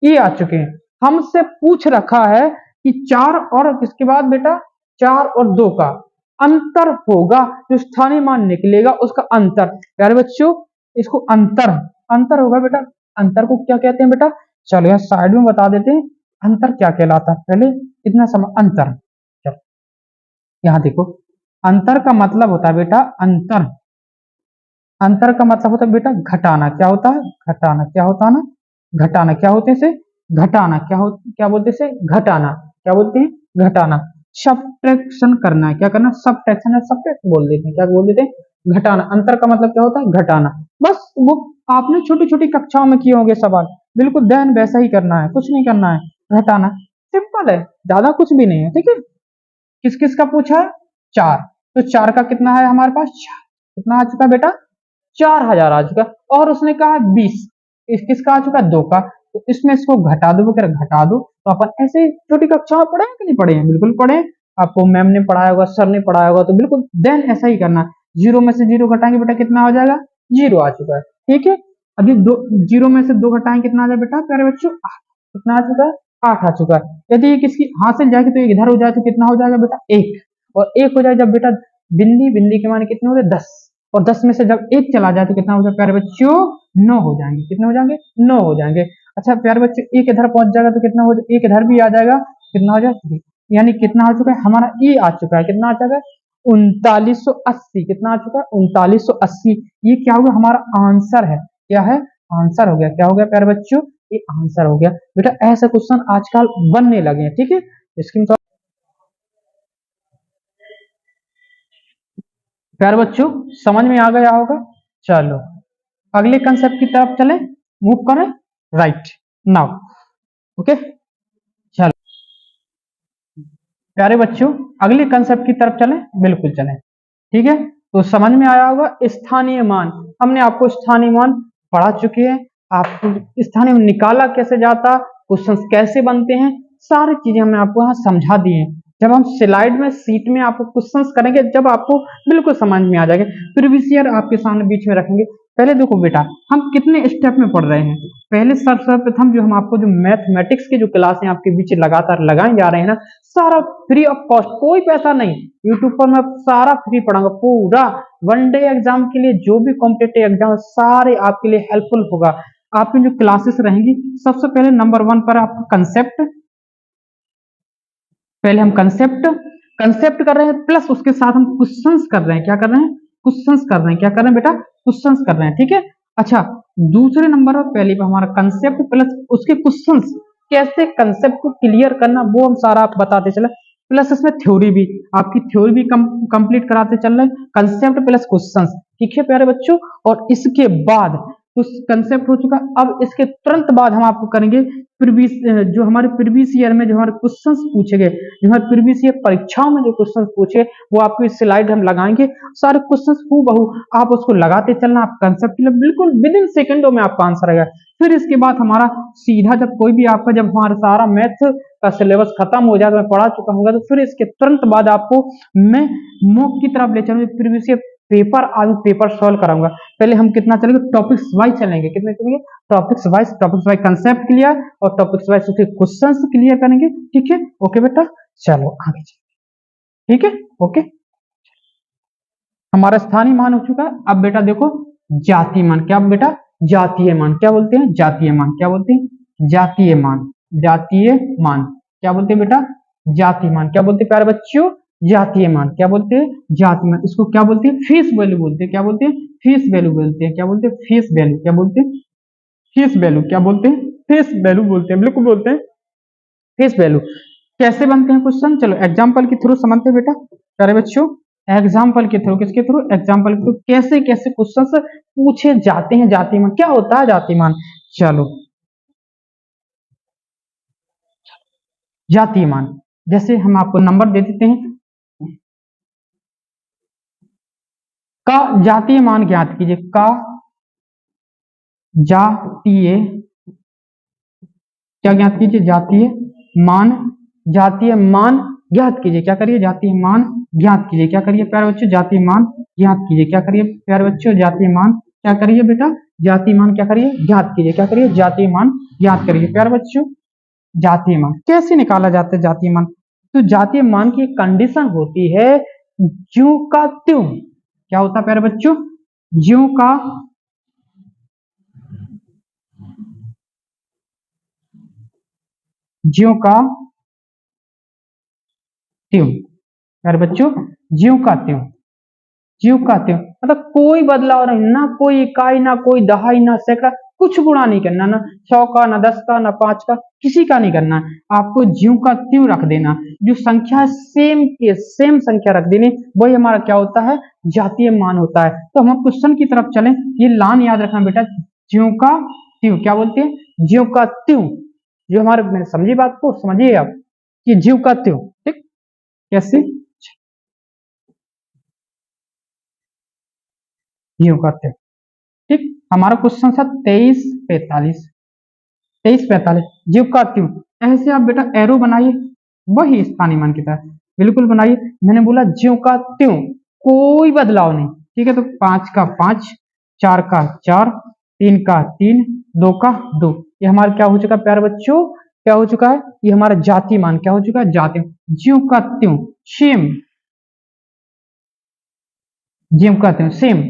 ये आ चुके हैं, हमसे पूछ रखा है कि 4 और इसके बाद बेटा 4 और 2 का अंतर होगा, जो स्थानीय मान निकलेगा उसका अंतर, प्यारे बच्चों इसको अंतर, अंतर होगा बेटा, अंतर को क्या कहते हैं बेटा, चलो यार साइड में बता देते हैं, अंतर क्या कहलाता है, पहले इतना समय अंतर, चलो यहाँ देखो, अंतर का मतलब होता है बेटा, अंतर, अंतर का मतलब होता है बेटा घटाना, क्या होता है घटाना, क्या होता है ना घटाना, क्या होते हैं से घटाना, क्या बोलते हैं से घटाना, क्या बोलते हैं घटाना, सब्ट्रैक्शन करना है, क्या करना सब्ट्रैक्शन है, सब्ट्रैक्ट बोल देते हैं, क्या बोल देते हैं घटाना, अंतर का मतलब क्या होता है घटाना, बस वो आपने छोटी छोटी कक्षाओं में किए होंगे सवाल, बिल्कुल ध्यान वैसा ही करना है, कुछ नहीं करना है, घटाना सिंपल है, ज्यादा कुछ भी नहीं है, ठीक है। किस किस का पूछा है, 4, तो 4 का कितना है हमारे पास, 4 कितना आ चुका बेटा 4000 आ चुका, और उसने कहा 20, किसका आ चुका 2 का, तो इसमें इसको घटा दो, अगर घटा दो तो अपन ऐसे छोटी कक्षा में पढ़े हैं कि नहीं पढ़े हैं, बिल्कुल पढ़े, आपको मैम ने पढ़ाया होगा, सर ने पढ़ाया होगा, तो बिल्कुल देन ऐसा ही करना, जीरो में से जीरो घटाएंगे बेटा कितना हो जाएगा, जीरो आ चुका है। ठीक है, अभी दो, जीरो में से दो घटाएंगे कितना आ जाएगा बेटा प्यारे बच्चों, कितना आ चुका है, 8 आ चुका है। यदि ये किसकी हासिल जाएगी तो इधर हो जाए तो कितना हो जाएगा बेटा, 1, और 1 हो जाए जब बेटा बिंदी, बिंदी के माने कितने हो गए 10, और 10 में से जब 1 चला जाए तो कितना हो जाए प्यारे बच्चों, 9 हो जाएंगे। कितने हो जाएंगे, 9 हो जाएंगे। अच्छा प्यारे बच्चों, 1 इधर पहुंच जाएगा तो कितना हो जाए, 1 इधर भी आ जाएगा, कितना हो जाएगा, यानी कितना आ चुका है हमारा, ई आ चुका है, कितना आ चुका है 3980, कितना आ चुका है 3980। ये क्या होगा, हमारा आंसर है, क्या है, आंसर हो गया। क्या हो गया प्यारे बच्चों, ये आंसर हो गया। बेटा ऐसे क्वेश्चन आजकल बनने लगे हैं। ठीक है, स्क्रीन शॉट प्यारे बच्चों समझ में आ गया होगा। चलो अगले कंसेप्ट की तरफ चले, मूव करें, राइट नाउ, ओके। चलो प्यारे बच्चों अगले कंसेप्ट की तरफ चलें, बिल्कुल चलें। ठीक है, तो समझ में आया होगा स्थानीय मान, हमने आपको स्थानीय मान पढ़ा चुके हैं, आपको स्थानीय मान निकाला कैसे जाता, क्वेश्चंस कैसे बनते हैं, सारी चीजें हमने आपको यहाँ समझा दी हैं। जब हम स्लाइड में सीट में आपको क्वेश्चंस करेंगे, जब आपको बिल्कुल समझ में आ जाएगा, प्रीवियस ईयर आपके सामने बीच में रखेंगे। पहले देखो बेटा हम कितने स्टेप में पढ़ रहे हैं। पहले सर्वप्रथम जो हम आपको जो मैथमेटिक्स की जो क्लासें आपके बीच लगातार लगाए जा रहे हैं ना, सारा फ्री ऑफ कॉस्ट, कोई पैसा नहीं, यूट्यूब पर मैं सारा फ्री पढ़ाऊंगा, पूरा 1 डे एग्जाम के लिए जो भी कॉम्पिटेटिव एग्जाम सारे आपके लिए हेल्पफुल होगा। आपकी जो क्लासेस रहेंगी, सबसे पहले नंबर 1 पर आपका कंसेप्ट, पहले हम कंसेप्ट कर रहे हैं, प्लस उसके साथ हम क्वेश्चंस कर रहे हैं। क्या कर रहे हैं, क्वेश्चंस कर रहे हैं। क्या कर रहे हैं बेटा, क्वेश्चंस कर रहे हैं। ठीक है, अच्छा दूसरे नंबर पर पहले पर हमारा कंसेप्ट प्लस उसके क्वेश्चंस, कैसे कंसेप्ट को क्लियर करना वो हम सारा आप बताते चले, प्लस इसमें थ्योरी भी, आपकी थ्योरी भी कंप्लीट कराते चल रहे हैं, कंसेप्ट प्लस क्वेश्चंस। ठीक है प्यारे बच्चों, और इसके बाद उस कंसेप्ट हो चुका, अब इसके तुरंत बाद हम आपको करेंगे प्रीवियस, जो हमारे प्रीवियस ईयर में जो हमारे क्वेश्चंस पूछे गए, जो हमारे प्रीवियस ईयर परीक्षाओं में जो क्वेश्चंस पूछे, वो आपको इस स्लाइड हम लगाएंगे, सारे क्वेश्चंस हूबहू आप उसको लगाते चलना, आप कंसेप्ट के लिए बिल्कुल विद इन सेकंडों में आपका आंसर आएगा। फिर इसके बाद हमारा सीधा जब कोई भी आपका, जब हमारा सारा मैथ का सिलेबस खत्म हो जाएगा, मैं पढ़ा चुका हूँ, तो फिर इसके तुरंत बाद आपको मैं मॉक की तरफ ले चलूंगा, प्रीवियस ईयर पेपर, आज पेपर सॉल्व कराऊंगा। पहले हम कितना चलेंगे, टॉपिक्स वाइज चलेंगे, कितने चलेंगे, टॉपिक्स वाइज कंसेप्ट क्लियर और टॉपिक्स वाइज उसके क्वेश्चंस क्लियर करेंगे। ठीक है, ओके बेटा, चलो आगे चलिए। ठीक है, ओके, हमारा स्थानीय मान हो चुका है। अब बेटा देखो जातीय मान, क्या बेटा, जातीय मान क्या बोलते हैं, जातीय मान क्या बोलते हैं, जातीय मान, जातीय मान क्या बोलते हैं बेटा, जातीय मान क्या बोलते हैं प्यारे बच्चों, जातीय मान क्या बोलते हैं, जातीय मान, इसको क्या बोलते हैं, फेस वैल्यू बोलते हैं। क्या बोलते हैं, फेस वैल्यू बोलते हैं। क्या बोलते हैं, फेस वैल्यू, क्या बोलते हैं, फेस वैल्यू, क्या बोलते हैं, फेस वैल्यू बोलते हैं, बिल्कुल बोलते हैं फेस वैल्यू। कैसे बनते हैं क्वेश्चन, चलो एग्जाम्पल के थ्रू समझते हैं बेटा प्यारे बच्चों, एग्जाम्पल के थ्रू, किसके थ्रू, एग्जाम्पल के थ्रू, कैसे कैसे क्वेश्चन पूछे जाते हैं। जाति मान क्या होता है, जाति मान, चलो जाति मान, जैसे हम आपको नंबर दे देते हैं, का जातीय मान ज्ञात कीजिए, का जातीय, क्या ज्ञात कीजिए, जातीय मान, जातीय मान ज्ञात कीजिए। क्या करिए, जातीय मान ज्ञात कीजिए। क्या करिए प्यारे बच्चों, जातीय मान ज्ञात कीजिए। क्या करिए प्यारे बच्चों, जातीय मान क्या करिए बेटा, जातीय मान क्या करिए, ज्ञात कीजिए। क्या करिए, जातीय मान ज्ञात करिए। प्यारे बच्चों जातीय मान कैसे निकाला जाता है, जातीय मान, तो जातीय मान की कंडीशन होती है ज्यों का त्यों। क्या होता है प्यारे बच्चों, ज्यों का ज्यों का त्यों, प्यारे बच्चों ज्यों का त्यों, ज्यों का त्यों मतलब कोई बदलाव नहीं, ना कोई इकाई, ना कोई दहाई, ना सैकड़ा, कुछ गुणा नहीं करना, ना 100 का, ना 10 का, ना 5 का, किसी का नहीं करना। आपको ज्यों का त्यों रख देना, जो संख्या है सेम के सेम संख्या रख देनी, वही हमारा क्या होता है, जातीय मान होता है। तो हम क्वेश्चन की तरफ चलें, ये लान याद रखना बेटा, ज्यों का त्यों, क्या बोलते हैं, ज्यों का त्यों, जो हमारे, समझिए बात को, समझिए आप, कि ज्यों का त्यों, ठीक, कैसे, ज्यों का त्यों, ठीक। हमारा क्वेश्चन था 23-45 जीव का त्यों, ऐसे आप बेटा एरो बनाइए, वही स्थानीय मान की तरह बिल्कुल बनाइए। मैंने बोला ज्यों का त्यों, कोई बदलाव नहीं, ठीक है, तो 5 का 5, 4 का 4, 3 का 3, 2 का 2। ये हमारा क्या हो चुका है प्यारे बच्चों, क्या हो चुका है, ये हमारा जाति मान क्या हो चुका है, जाति, ज्यों का त्यों, सेम, ज्यों का त्यों सेम,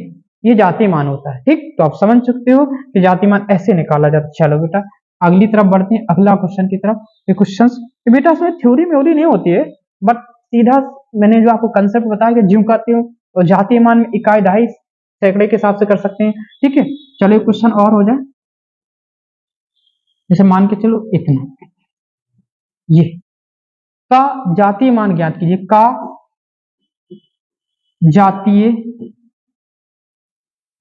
ये जाति मान होता है। ठीक, तो आप समझ सकते हो कि जाति मान ऐसे निकाला जाता है। चलो बेटा अगली तरफ बढ़ते हैं, अगला क्वेश्चन की तरफ। ये क्वेश्चन बेटा इसमें थ्योरी म्योरी नहीं होती है, बट सीधा मैंने जो आपको कंसेप्ट बताया कि ज्यों का त्यों और जाति मान में इकाई दहाई सैकड़े के हिसाब से कर सकते हैं। ठीक है, चलो एक क्वेश्चन और हो जाए, जैसे मान के चलो इतना, ये का जातीय मान ज्ञात कीजिए, का जातीय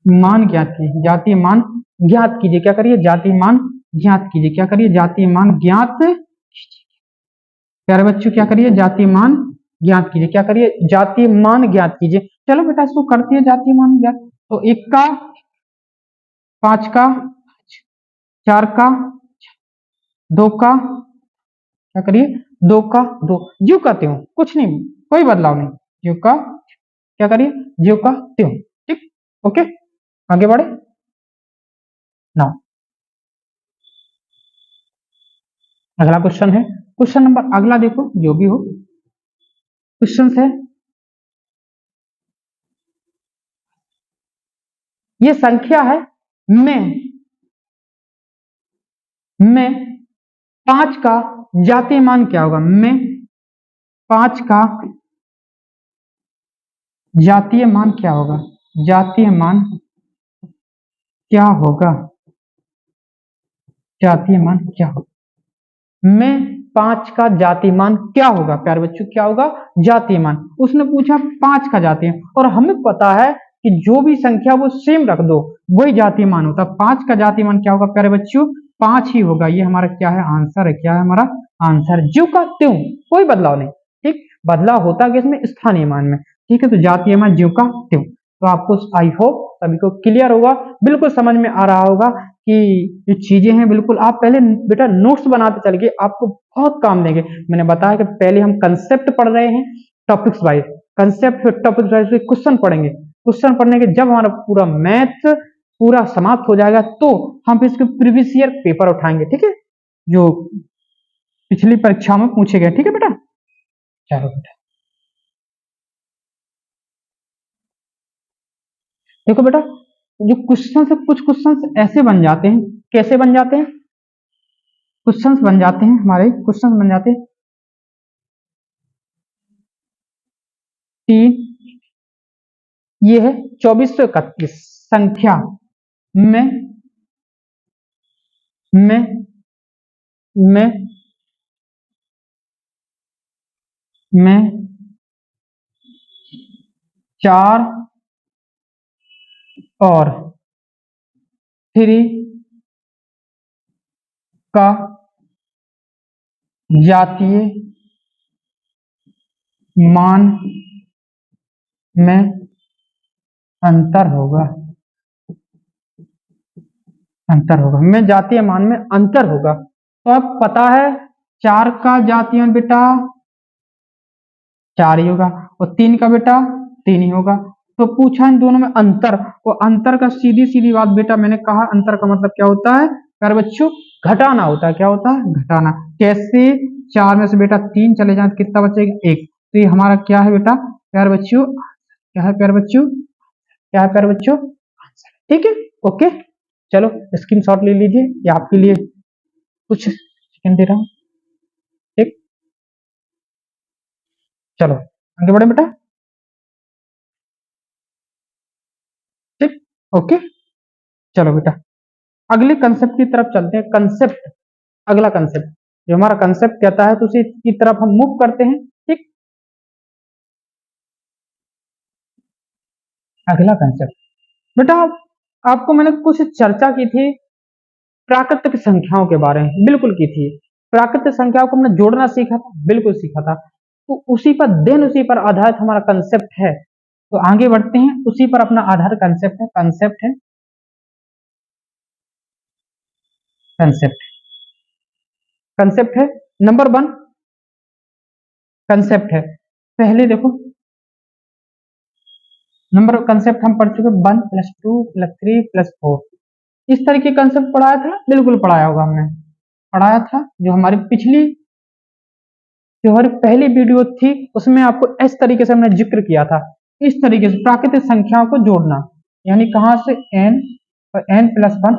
मान ज्ञात कीजिए, जातीय मान ज्ञात कीजिए, क्या करिए, जातीय मान ज्ञात कीजिए, क्या करिए, जातीय मान ज्ञात कीजिए। प्यारे बच्चों क्या करिए, जातीय मान ज्ञात कीजिए, क्या करिए, जातीय मान ज्ञात कीजिए। चलो बेटा इसको करती है जातीय मान ज्ञात, तो 1 का 5 का 4 का 2 का, क्या करिए, 2 का 2, ज्यों का त्यों, कुछ नहीं, कोई बदलाव नहीं, ज्यों का, क्या करिए, ज्यों का त्यों। ठीक, ओके, आगे बढ़े ना। अगला क्वेश्चन है, क्वेश्चन नंबर अगला देखो जो भी हो, क्वेश्चन है, ये संख्या है में 5 का जातीय मान क्या होगा, में 5 का जातीय मान क्या होगा, जातीय मान क्या होगा, जातीय मान क्या होगा, में 5 का जातीय मान क्या होगा प्यारे बच्चों, क्या होगा, जातीय मान। उसने पूछा 5 का जातीय, और हमें पता है कि जो भी संख्या वो सेम रख दो वही जातीय मान होता है। 5 का जातीय मान क्या होगा प्यारे बच्चों, 5 ही होगा। ये हमारा क्या है, आंसर है, क्या है हमारा आंसर, ज्यों का त्यों, कोई बदलाव नहीं। ठीक, बदलाव होता है किसमें, स्थानीय मान में। ठीक है, तो जातीय मान ज्यों का त्यों। तो आपको आई होप सभी को क्लियर होगा, बिल्कुल समझ में आ रहा होगा कि जो चीजें हैं, बिल्कुल आप पहले बेटा नोट्स बनाते चलिए, आपको बहुत काम देंगे। मैंने बताया कि पहले हम कंसेप्ट पढ़ रहे हैं, टॉपिक्स वाइज कंसेप्ट, फिर टॉपिक्स वाइज क्वेश्चन पढ़ेंगे। क्वेश्चन पढ़ने के जब हमारा पूरा मैथ पूरा समाप्त हो जाएगा तो हम फिर इसके प्रीवियस ईयर पेपर उठाएंगे। ठीक है, जो पिछली परीक्षा में पूछे गए। ठीक है बेटा, चलो बेटा देखो बेटा, जो क्वेश्चन से कुछ क्वेश्चन ऐसे बन जाते हैं, कैसे बन जाते हैं, क्वेश्चंस बन जाते हैं, हमारे क्वेश्चंस बन जाते हैं, तीन, ये है 2431 संख्या में में में में 4 और 3 का जातीय मान में अंतर होगा, अंतर होगा, में जातीय मान में अंतर होगा। तो अब पता है 4 का जातीय मान बेटा 4 ही होगा, और 3 का बेटा 3 ही होगा। तो पूछा इन दोनों में अंतर, और अंतर का सीधी सीधी बात बेटा मैंने कहा, अंतर का मतलब क्या होता है प्यारे बच्चों, घटाना होता है। क्या होता है, घटाना। कैसे, 4 में से बेटा 3 चले जाए तो कितना बचेगा, 1। तो ये हमारा क्या है बेटा प्यारे बच्चों, क्या है प्यारे बच्चों, क्या है प्यारे बच्चों, ठीक है, ओके। चलो स्क्रीन शॉट ले लीजिए, ये आपके लिए कुछ सेकंड दे रहा हूँ। ठीक, चलो आगे बढ़े बेटा। ठीक, ओके, चलो बेटा अगले कंसेप्ट की तरफ चलते हैं। कंसेप्ट, अगला कंसेप्ट जो हमारा कंसेप्ट कहता है तो उसी की तरफ हम मूव करते हैं। ठीक, अगला कंसेप्ट बेटा, आपको मैंने कुछ चर्चा की थी प्राकृतिक संख्याओं के बारे में, बिल्कुल की थी। प्राकृतिक संख्याओं को हमने जोड़ना सीखा था, बिल्कुल सीखा था। तो उसी पर देन उसी पर आधारित हमारा कंसेप्ट है। तो आगे बढ़ते हैं, उसी पर अपना आधार कंसेप्ट है, कंसेप्ट है, कंसेप्ट, कंसेप्ट है नंबर 1, कंसेप्ट है। पहले देखो नंबर कंसेप्ट हम पढ़ चुके 1+2+3+4। इस तरह के कंसेप्ट पढ़ाया था, बिल्कुल पढ़ाया होगा हमने, पढ़ाया था। जो हमारी पहली वीडियो थी उसमें आपको इस तरीके से हमने जिक्र किया था, इस तरीके से प्राकृतिक संख्याओं को जोड़ना, यानी कहां से n और n+1,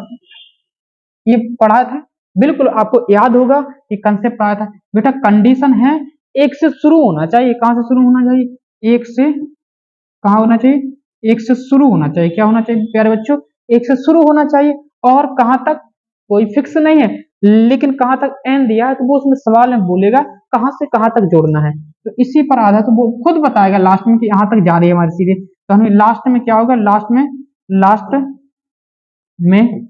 ये पढ़ाया था। बिल्कुल आपको याद होगा कि कंसेप्ट आया था। बेटा कंडीशन है एक से शुरू होना चाहिए। कहां से शुरू होना चाहिए? एक से, कहां होना चाहिए? एक से शुरू होना चाहिए। क्या होना चाहिए प्यारे बच्चों? एक से शुरू होना चाहिए। और कहां तक? कोई फिक्स नहीं है, लेकिन कहां तक एन दिया है तो वो उसमें सवाल में बोलेगा कहां से कहां तक जोड़ना है, तो इसी पर आधा तो वो खुद बताएगा लास्ट में कि यहां तक जा रही है हमारी सीरीज। तो हमें लास्ट में क्या होगा? में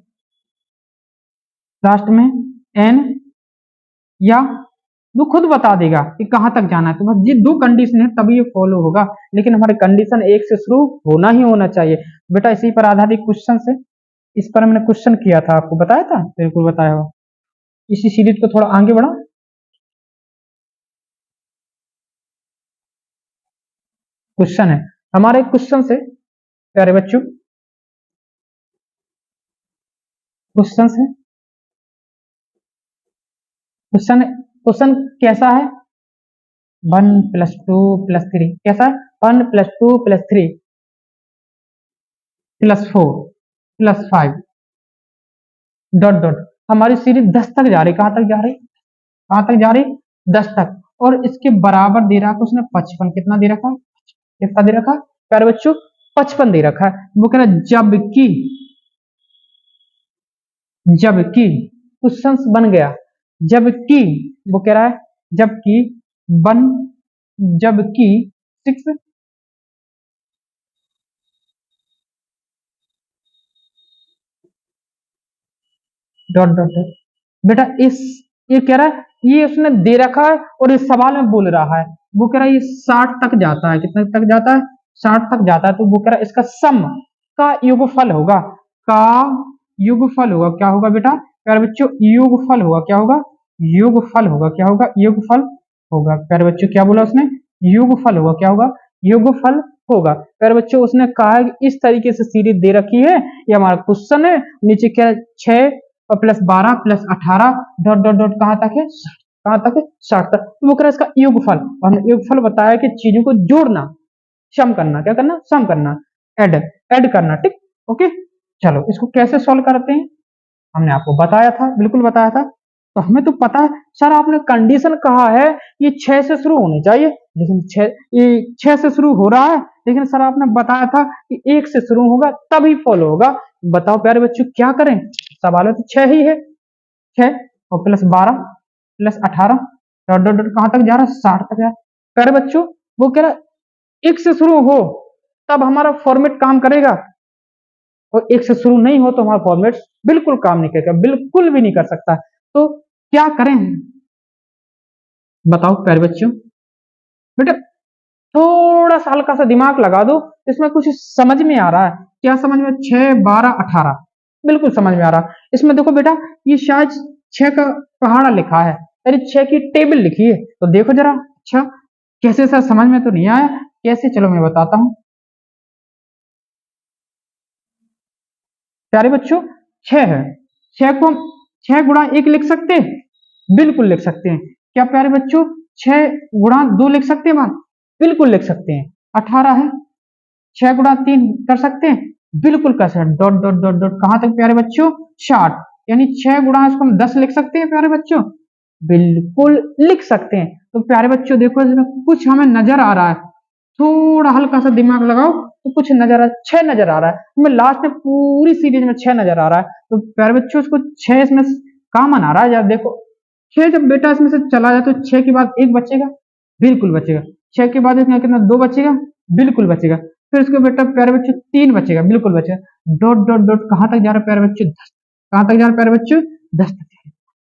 लास्ट में एन, या वो खुद बता देगा कि कहां तक जाना है। तो बस ये दो कंडीशन है तभी ये फॉलो होगा, लेकिन हमारे कंडीशन एक से शुरू होना ही होना चाहिए। बेटा इसी पर आधारित क्वेश्चन से, इस पर हमने क्वेश्चन किया था, आपको बताया था, बिल्कुल बताया हो। इसी सीरीज को थोड़ा आगे बढ़ा। क्वेश्चन है हमारे, क्वेश्चन से प्यारे बच्चों, क्वेश्चन है, क्वेश्चन कैसा है? 1+2+3 कैसा है? 1+2+3+4+5 डॉट डॉट। हमारी सीरीज 10 तक जा रही। कहां तक जा रही? कहां तक जा रही? 10 तक। और इसके बराबर दे रखा उसने 55। कितना दे रखा? कितना दे रखा प्यारे बच्चों? 55 दे रखा है। वो कह रहा है जबकि, जबकि क्वेश्चन बन गया, जबकि वो कह रहा है जबकि वन, जबकि 6 डॉट डॉट डॉट। बेटा इस, ये कह रहा है, ये उसने दे रखा है और इस सवाल में बोल रहा है। वो कह रहा है ये 60 तक जाता है। कितने तक जाता है? 60 तक जाता है। तो वो कह रहा है इसका सम का योगफल होगा, का योगफल होगा। क्या होगा बेटा प्यारे बच्चों? योगफल होगा। क्या होगा? योगफल होगा। क्या होगा? योगफल होगा। प्यारे बच्चों क्या बोला उसने? योगफल होगा। क्या होगा? योगफल होगा। प्यारे बच्चों उसने कहा है इस तरीके से सीरीज दे रखी है, ये हमारा क्वेश्चन है। नीचे क्या है? 6 और +12+18 डॉट डॉट डॉट कहां तक है? कहां तक है? 60 तक। तो वो कह रहा है इसका योगफल, और हमने योगफल बताया कि चीजों को जोड़ना, सम करना। क्या करना? सम करना, ऐड ऐड करना। ठीक, ओके। चलो इसको कैसे सॉल्व करते हैं हमने आपको बताया था, बिल्कुल बताया था। तो हमें तो पता है सर, आपने कंडीशन कहा है ये 6 से शुरू होनी चाहिए, लेकिन 6 से शुरू हो रहा है, लेकिन सर आपने बताया था कि 1 से शुरू होगा तभी फॉलो होगा। बताओ प्यारे बच्चों क्या करें? सवाल तो 6 ही है। 6 और +12+18 डॉट डॉट डॉट कहां तक जा रहा है? 60 तक जा रहा है। प्यारे बच्चों वो कह रहा है 1 से शुरू हो तब हमारा फॉर्मेट काम करेगा, और 1 से शुरू नहीं हो तो हमारा फॉर्मेट बिल्कुल काम नहीं करेगा, बिल्कुल भी नहीं कर सकता। तो क्या करें बताओ प्यारे बच्चों? बेटा थोड़ा सा हल्का सा दिमाग लगा दो, इसमें कुछ समझ में आ रहा है। क्या समझ में? 6, 12, 18 बिल्कुल समझ में आ रहा। इसमें देखो बेटा ये शायद 6 का पहाड़ा लिखा है, यानी 6 की टेबल लिखी है। तो देखो जरा, अच्छा कैसे सर, समझ में तो नहीं आया कैसे? चलो मैं बताता हूं प्यारे बच्चों। 6 है, 6 को हम 6 × 1 लिख सकते हैं, बिल्कुल लिख सकते हैं। क्या प्यारे बच्चों 6 × 2 लिख सकते हैं बात? बिल्कुल लिख सकते हैं। 18 है, 6 × 3 कर सकते हैं, बिल्कुल कर सकते हैं। डॉट डॉट डॉट डॉट कहां तक प्यारे बच्चों? 60, यानी 6 × इसको हम 10 लिख सकते हैं प्यारे बच्चों, बिल्कुल लिख सकते हैं। तो प्यारे बच्चों देखो इसमें कुछ हमें नजर आ रहा है, थोड़ा हल्का सा दिमाग लगाओ तो कुछ नजर आ, 6 नजर आ रहा है हमें लास्ट में, पूरी सीरीज में 6 नजर आ रहा है। तो प्यारे बच्चों इसको 6 इसमें कॉमन आ रहा है यार, देखो 6 जब बेटा इसमें से चला जाए तो 6 के बाद 1 बचेगा, बिल्कुल बचेगा। 6 के बाद इसमें कितना? 2 बचेगा, बिल्कुल बचेगा। फिर इसके बेटा प्यारे बच्चों 3 बचेगा, बिल्कुल बचेगा। डॉट डॉट डॉट कहां तक जा रहा है प्यारे बच्चों? 10। कहां तक जा रहा है प्यारे बच्चों? 10 तक।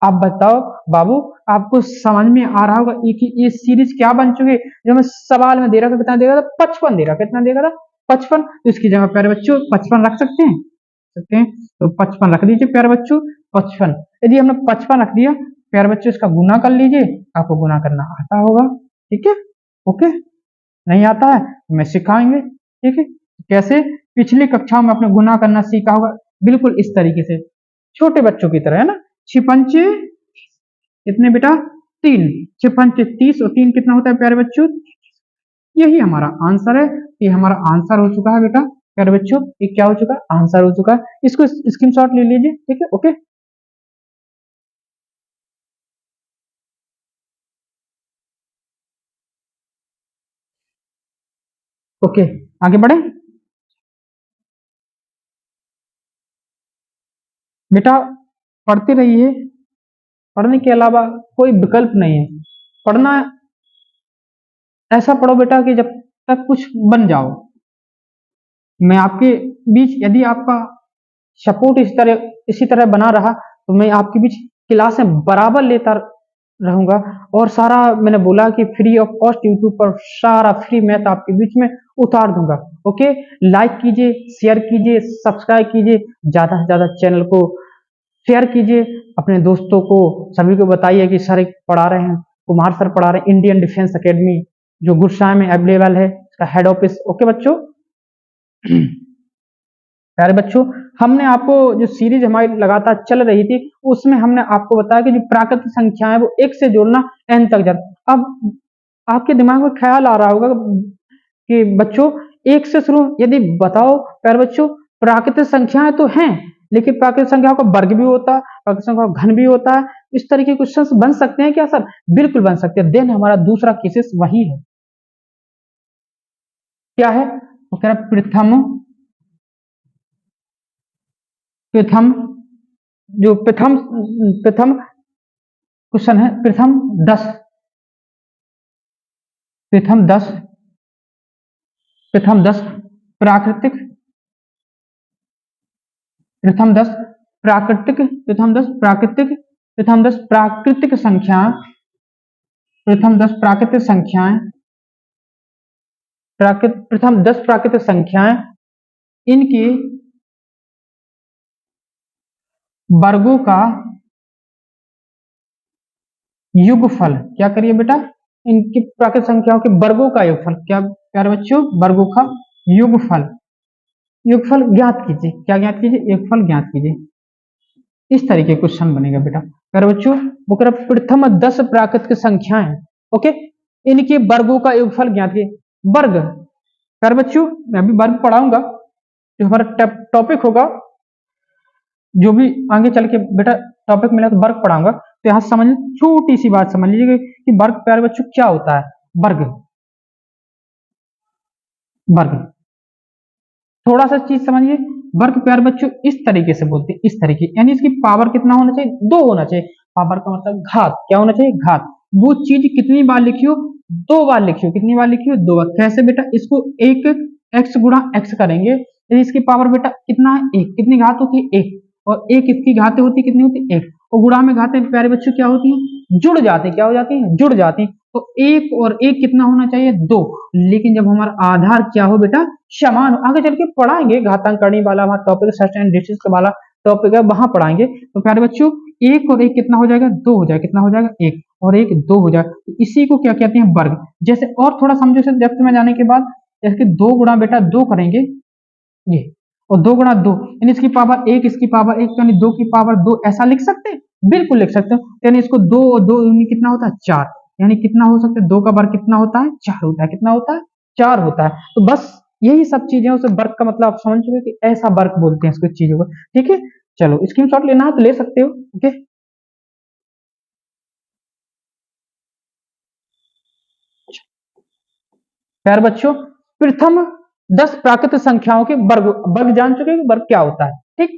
आप बताओ बाबू, आपको समझ में आ रहा होगा ये सीरीज क्या बन चुकी है? जो हमें सवाल में दे रहा था कितना देगा था? 55 दे रहा, कितना देगा था? 55। तो इसकी जगह प्यारे बच्चों 55 रख सकते हैं, सकते हैं। तो 55 रख दीजिए प्यारे बच्चों, 55। यदि हमने 55 रख दिया प्यारे बच्चों, इसका गुना कर लीजिए, आपको गुना करना आता होगा, ठीक है, ओके। नहीं आता है मैं सिखाएंगे, ठीक है। कैसे? पिछली कक्षाओं में आपने गुना करना सीखा होगा, बिल्कुल इस तरीके से, छोटे बच्चों की तरह, है ना। छिपंचे कितने बेटा? 3। छिपंचे 30 और 3 कितना होता है प्यारे बच्चों? यही हमारा आंसर है। ये हमारा आंसर हो चुका है बेटा प्यारे बच्चों, ये क्या हो चुका है? आंसर हो चुका है। इसको स्क्रीनशॉट ले लीजिए, ठीक है, ओके। ओके, आगे बढ़े बेटा, पढ़ते रहिए। पढ़ने के अलावा कोई विकल्प नहीं है। पढ़ना ऐसा पढ़ो बेटा कि जब तक कुछ बन जाओ। मैं आपके बीच, यदि आपका सपोर्ट इसी तरह बना रहा, तो मैं आपके बीच क्लासें बराबर लेता रहूंगा। और सारा मैंने बोला कि फ्री ऑफ कॉस्ट यूट्यूब पर सारा फ्री मैथ आपके बीच में उतार दूंगा। ओके, लाइक कीजिए, शेयर कीजिए, सब्सक्राइब कीजिए, ज्यादा से ज्यादा चैनल को शेयर कीजिए, अपने दोस्तों को सभी को बताइए कि सर पढ़ा रहे हैं, कुमार सर पढ़ा रहे हैं, इंडियन डिफेंस अकेडमी जो गुड़साई में अवेलेबल है, इसका हेड ऑफिस। ओके बच्चों, प्यारे बच्चों, हमने आपको जो सीरीज हमारी लगातार चल रही थी, उसमें हमने आपको बताया कि जो प्राकृतिक संख्या है वो एक से जोड़ना एन तक जाता। अब आपके दिमाग में ख्याल आ रहा होगा कि बच्चों एक से शुरू, यदि बताओ प्यारे बच्चों, प्राकृतिक संख्याएं तो हैं, लेकिन प्राकृतिक संख्याओं का वर्ग भी होता है, प्राकृतिक संख्याओं का घन भी होता है। इस तरह के क्वेश्चंस बन सकते हैं क्या सर? बिल्कुल बन सकते हैं। देन हमारा दूसरा केसेस वही है, क्या है? वो कह रहा प्रथम, प्रथम जो प्रथम प्रथम क्वेश्चन है, प्रथम 10, प्रथम 10, प्रथम 10 प्राकृतिक, प्रथम 10 प्राकृतिक, प्रथम 10 प्राकृतिक, प्रथम 10 प्राकृतिक संख्या, प्रथम 10 प्राकृतिक संख्याएं, प्रथम 10 प्राकृतिक संख्याएं, इनके वर्गों का युगफल। क्या करिए बेटा? इनकी प्राकृतिक संख्याओं के वर्गों का युगफल, क्या प्यारे बच्चों? वर्गों का युगफल, युगफल ज्ञात कीजिए। क्या ज्ञात कीजिए? युगफल ज्ञात कीजिए। इस तरीके क्वेश्चन बनेगा बेटा प्यारे बच्चों। वो कह रहा प्रथम 10 प्राकृतिक संख्याएं, ओके, इनके वर्गों का युगफल ज्ञात कीजिए। वर्ग, प्यारे बच्चों मैं अभी वर्ग पढ़ाऊंगा, जो हमारा टॉपिक होगा, जो भी आगे चल के बेटा टॉपिक मिला तो वर्ग पढ़ाऊंगा, तो यहाँ समझ, छोटी सी बात समझ लीजिए कि वर्ग प्यारे बच्चों क्या होता है। वर्ग, वर्ग थोड़ा सा चीज समझिए। वर्ग प्यारे बच्चों इस तरीके से बोलते हैं, इस तरीके, यानी इसकी पावर कितना होना चाहिए? 2 होना चाहिए। पावर का मतलब घात, क्या होना चाहिए? घात। वो चीज कितनी बार लिखी हो? 2 बार लिखी हो। कितनी बार लिखी हो? 2 बार। कैसे बेटा? इसको एक एक्स गुणा एक्स करेंगे, यदि इसकी पावर बेटा कितना है? 1। कितनी घात होती है? 1। और एक इसकी घातें होती कितनी होती है? 1। और गुणा में घातें प्यारे बच्चों क्या होती है? जुड़ जाती है। क्या हो जाती है? जुड़ जाती है। तो 1 और 1 कितना होना चाहिए? 2। लेकिन जब हमारा आधार क्या हो बेटा? समान हो। आगे चल के पढ़ाएंगे घातांक करनी वाला, वहां टॉपिक सच एंड डिजिट वाला टॉपिक है, वहां पढ़ाएंगे। तो प्यारे बच्चों 1 और 1 कितना हो जाएगा? 2 हो जाएगा। कितना हो जाएगा? 1 और 1 2 हो जाएगा। तो इसी को क्या कहते हैं? वर्ग। जैसे और थोड़ा समझो इसे डेप्थ में जाने के बाद, जैसे 2 गुणा बेटा 2 करेंगे, ये, और 2 गुणा 2 यानी इसकी पावर 1, इसकी पावर 1, यानी 2 की पावर 2, ऐसा लिख सकते हैं? बिल्कुल लिख सकते हो। यानी इसको 2 और 2 कितना होता है? 4। यानी कितना हो सकता है? 2 का वर्ग कितना होता है? 4 होता है। कितना होता है? 4 होता है। तो बस यही सब चीजें, उसे वर्ग का मतलब आप समझ चुके कि ऐसा वर्ग बोलते हैं इसको, चीजों को, ठीक है। चलो स्क्रीनशॉट लेना है तो ले सकते हो, ओके। प्यारे बच्चों, प्रथम 10 प्राकृतिक संख्याओं के वर्ग, वर्ग जान चुके हैं वर्ग क्या होता है, ठीक।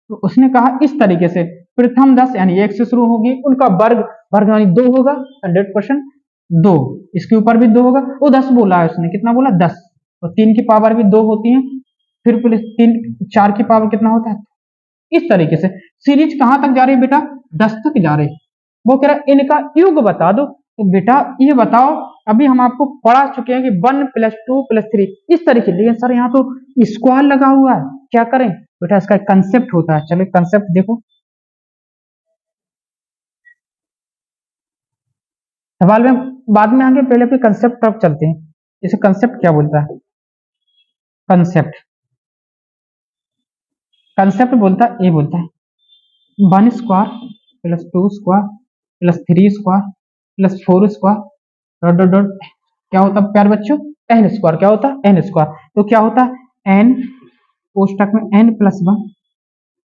तो उसने कहा इस तरीके से, प्रथम 10 यानी 1 से शुरू होगी, उनका वर्ग, वर्ग यानी 2 होगा, 100%। 2, इसके ऊपर भी 2 होगा। वो 10 बोला है उसने, कितना बोला? 10। तो 3 की पावर भी 2 होती है, फिर प्लस 3, 4 की पावर कितना होता है? इस तरीके से सीरीज कहां तक जा रही है बेटा? 10 तक जा रही है। वो कह रहा है इनका योग बता दो। तो बेटा ये बताओ, अभी हम आपको पढ़ा चुके हैं कि 1 + 2 + 3 इस तरीके, लेकिन सर यहाँ तो स्क्वायर लगा हुआ है, क्या करें? बेटा इसका कंसेप्ट होता है, चलो कंसेप्ट देखो, सवाल में बाद में आगे, पहले अपने कंसेप्ट तक चलते हैं। इसे कंसेप्ट क्या बोलता है? कंसेप्ट, कंसेप्ट बोलता है, ये बोलता है 1 square plus 2 square plus 3 square plus 4 square dot dot dot क्या होता है प्यारे बच्चों, एन स्क्वायर। क्या होता है एन स्क्वायर। तो क्या होता है एन कोष्टक में n प्लस 1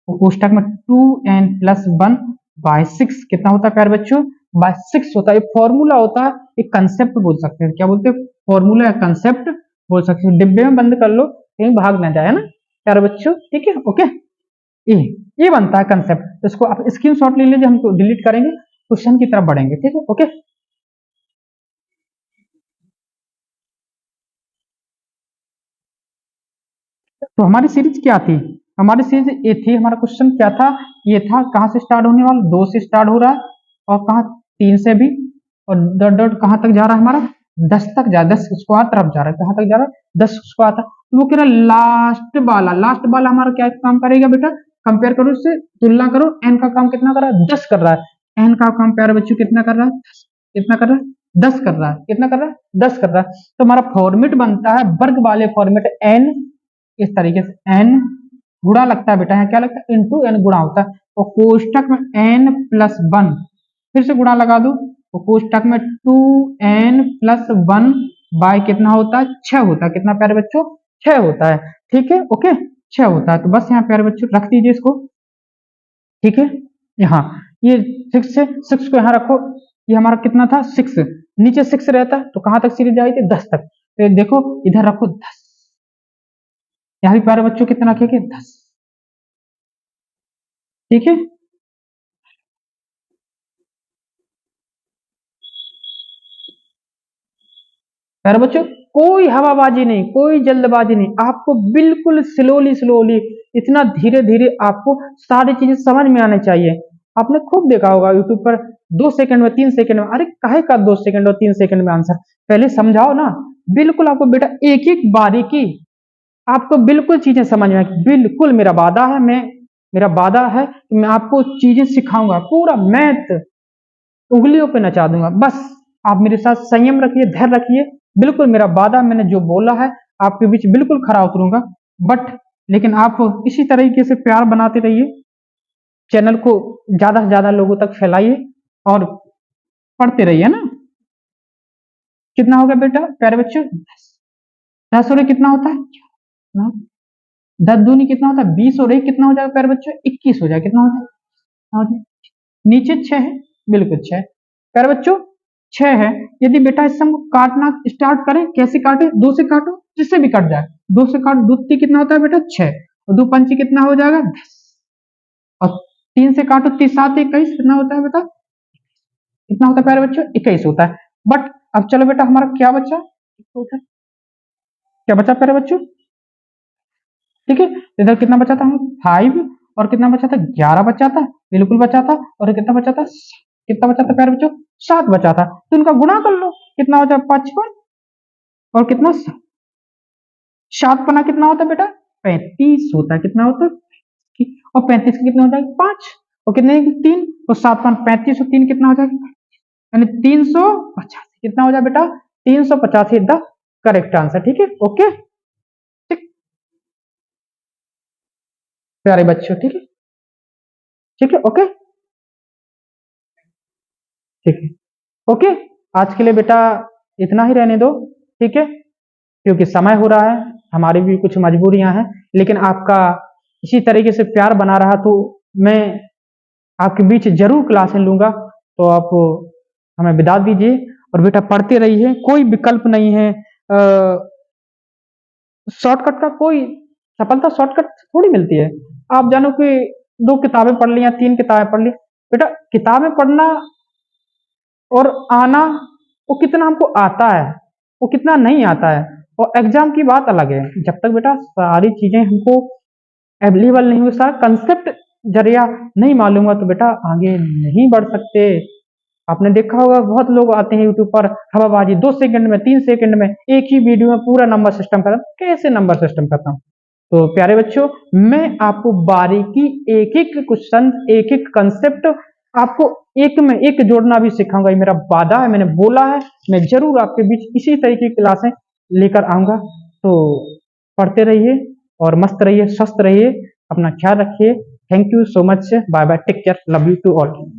और कोष्टक में 2n प्लस 1 बाय 6 कितना होता है प्यारे बच्चों, बाय 6 होता है। एक फॉर्मूला होता है, एक कंसेप्ट बोल सकते हैं। क्या बोलते हैं, फॉर्मूला या कंसेप्ट बोल सकते हैं। डिब्बे में बंद कर लो, कहीं भाग ना जाए ना प्यारे बच्चों, ठीक है ओके। ये ये बनता है कंसेप्ट। इसको आप स्क्रीनशॉट ले लीजिए, हम तो डिलीट करेंगे, क्वेश्चन की तरफ बढ़ेंगे, ठीक है ओके। तो हमारी सीरीज क्या थी, हमारी सीरीज ये थी, हमारा क्वेश्चन क्या था, ये था कहां से स्टार्ट होने वाला, 2 से स्टार्ट हो रहा है और कहां 3 से भी, और डॉट डॉट कहां तक जा रहा है हमारा 10 तक जा, 10 स्क्वायर तरफ जा रहा है। कहां तक जा रहा है 10 स्क्वायर तक। तो वो कह रहा है लास्ट वाला हमारा क्या काम करेगा बेटा, कंपेयर करो इससे, तुलना करो, एन का काम कितना कर रहा है 10 कर रहा है, एन का काम प्यारे बच्चों कितना कर रहा है, कितना कर रहा है 10 कर रहा है, कितना कर रहा है 10 कर रहा है। तो हमारा फॉर्मेट बनता है वर्ग वाले फॉर्मेट एन, इस तरीके से एन गुणा लगता है बेटा, है क्या लगता है इंटू एन गुणा होता है। और कोष्टक में एन प्लस 1 फिर से गुणा लगा दो, तो कोष्टक में 2n प्लस 1 बाय कितना होता है 6 होता है। कितना प्यारे बच्चों 6 होता है, ठीक है ओके 6 होता है। तो बस यहाँ प्यारे बच्चों रख दीजिए इसको, ठीक है। यहाँ ये 6 है, 6 को यहाँ रखो, ये हमारा कितना था 6, नीचे 6 रहता है तो कहां तक सीरीज जाएगी 10 तक। तो देखो इधर रखो 10, यहाँ भी प्यारे बच्चों कितना रखेंगे 10, ठीक है। प्यारे बच्चों कोई हवाबाजी नहीं, कोई जल्दबाजी नहीं, आपको बिल्कुल स्लोली स्लोली, इतना धीरे धीरे आपको सारी चीजें समझ में आने चाहिए। आपने खूब देखा होगा यूट्यूब पर 2 सेकंड में 3 सेकंड में, अरे काहे का 2 सेकंड और 3 सेकंड में आंसर, पहले समझाओ ना। बिल्कुल आपको बेटा एक एक बारीकी आपको बिल्कुल चीजें समझ में आएगी। बिल्कुल मेरा वादा है, मेरा वादा है कि मैं आपको चीजें सिखाऊंगा, पूरा मैथ उंगलियों पे नचा दूंगा। बस आप मेरे साथ संयम रखिए, धैर्य रखिए, बिल्कुल मेरा वादा, मैंने जो बोला है आपके बीच बिल्कुल खरा उतरूंगा। बट लेकिन आप इसी तरीके से प्यार बनाते रहिए, चैनल को ज्यादा से ज्यादा लोगों तक फैलाइए और पढ़ते रहिए ना। कितना हो गया बेटा प्यारे बच्चों 10 और 1 कितना होता है ना, 10 दूनी कितना होता है 20 और 1 कितना हो जाएगा प्यारे बच्चों 21 हो जाएगा। कितना हो जाएगा नीचे 6 है, बिल्कुल 6 प्यारे बच्चों 6 है। यदि बेटा इस हमको काटना स्टार्ट करें, कैसे काटे, 2 से काटो, जिससे भी कट जाए, 2 से काटो, 2 तीन कितना होता है बेटा 6 और 2 पंची कितना हो जाएगा 10 और 3 से काटो, 3 7 21 कितना होता है बेटा, कितना होता है प्यारे बच्चों 21 होता है। बट अब चलो बेटा हमारा क्या बचा, क्या बचा प्यारे बच्चों, ठीक है। इधर कितना बचा था, 5 और कितना बचा था 11 बचा था, बिल्कुल बचा था। और कितना बचा था, कितना बचा था प्यारे बच्चों 7 बचा था। तो इनका गुणा कर लो, कितना हो जाए 55 और कितना 7 पना कितना होता है बेटा 35 होता है। कितना होता है और 35 का कितना हो जाएगा 5 और कितने 3 और 7 पान 35 और 3 कितना हो जाएगा, यानी 385। कितना हो जाए बेटा 385 द करेक्ट आंसर, ठीक है ओके। ठीक प्यारे बच्चों, ठीक है, ठीक है ओके, ठीक है ओके। आज के लिए बेटा इतना ही रहने दो, ठीक है, क्योंकि समय हो रहा है, हमारी भी कुछ मजबूरियां हैं। लेकिन आपका इसी तरीके से प्यार बना रहा तो मैं आपके बीच जरूर क्लासें लूंगा। तो आप हमें विदा दीजिए और बेटा पढ़ते रहिए, कोई विकल्प नहीं है शॉर्टकट का, कोई सफलता शॉर्टकट थोड़ी मिलती है। आप जानो कि 2 किताबें पढ़ ली या 3 किताबें पढ़ ली, बेटा किताबें पढ़ना और आना वो कितना हमको आता है, वो कितना नहीं आता है, और एग्जाम की बात अलग है। जब तक बेटा सारी चीजें हमको अवेलेबल नहीं हुई, सारा कंसेप्ट जरिया नहीं मालूम हुआ, तो बेटा आगे नहीं बढ़ सकते। आपने देखा होगा बहुत लोग आते हैं यूट्यूब पर हवाबाजी, 2 सेकंड में 3 सेकंड में एक ही वीडियो में पूरा नंबर सिस्टम खत्म, कैसे नंबर सिस्टम खत्म। तो प्यारे बच्चों मैं आपको बारीकी एक एक क्वेश्चन एक एक कंसेप्ट आपको एक में एक जोड़ना भी सिखाऊंगा, ये मेरा वादा है, मैंने बोला है। मैं जरूर आपके बीच इसी तरह की क्लासें लेकर आऊंगा। तो पढ़ते रहिए और मस्त रहिए, स्वस्थ रहिए, अपना ख्याल रखिए। Thank you so much, bye bye, take care, love you to all.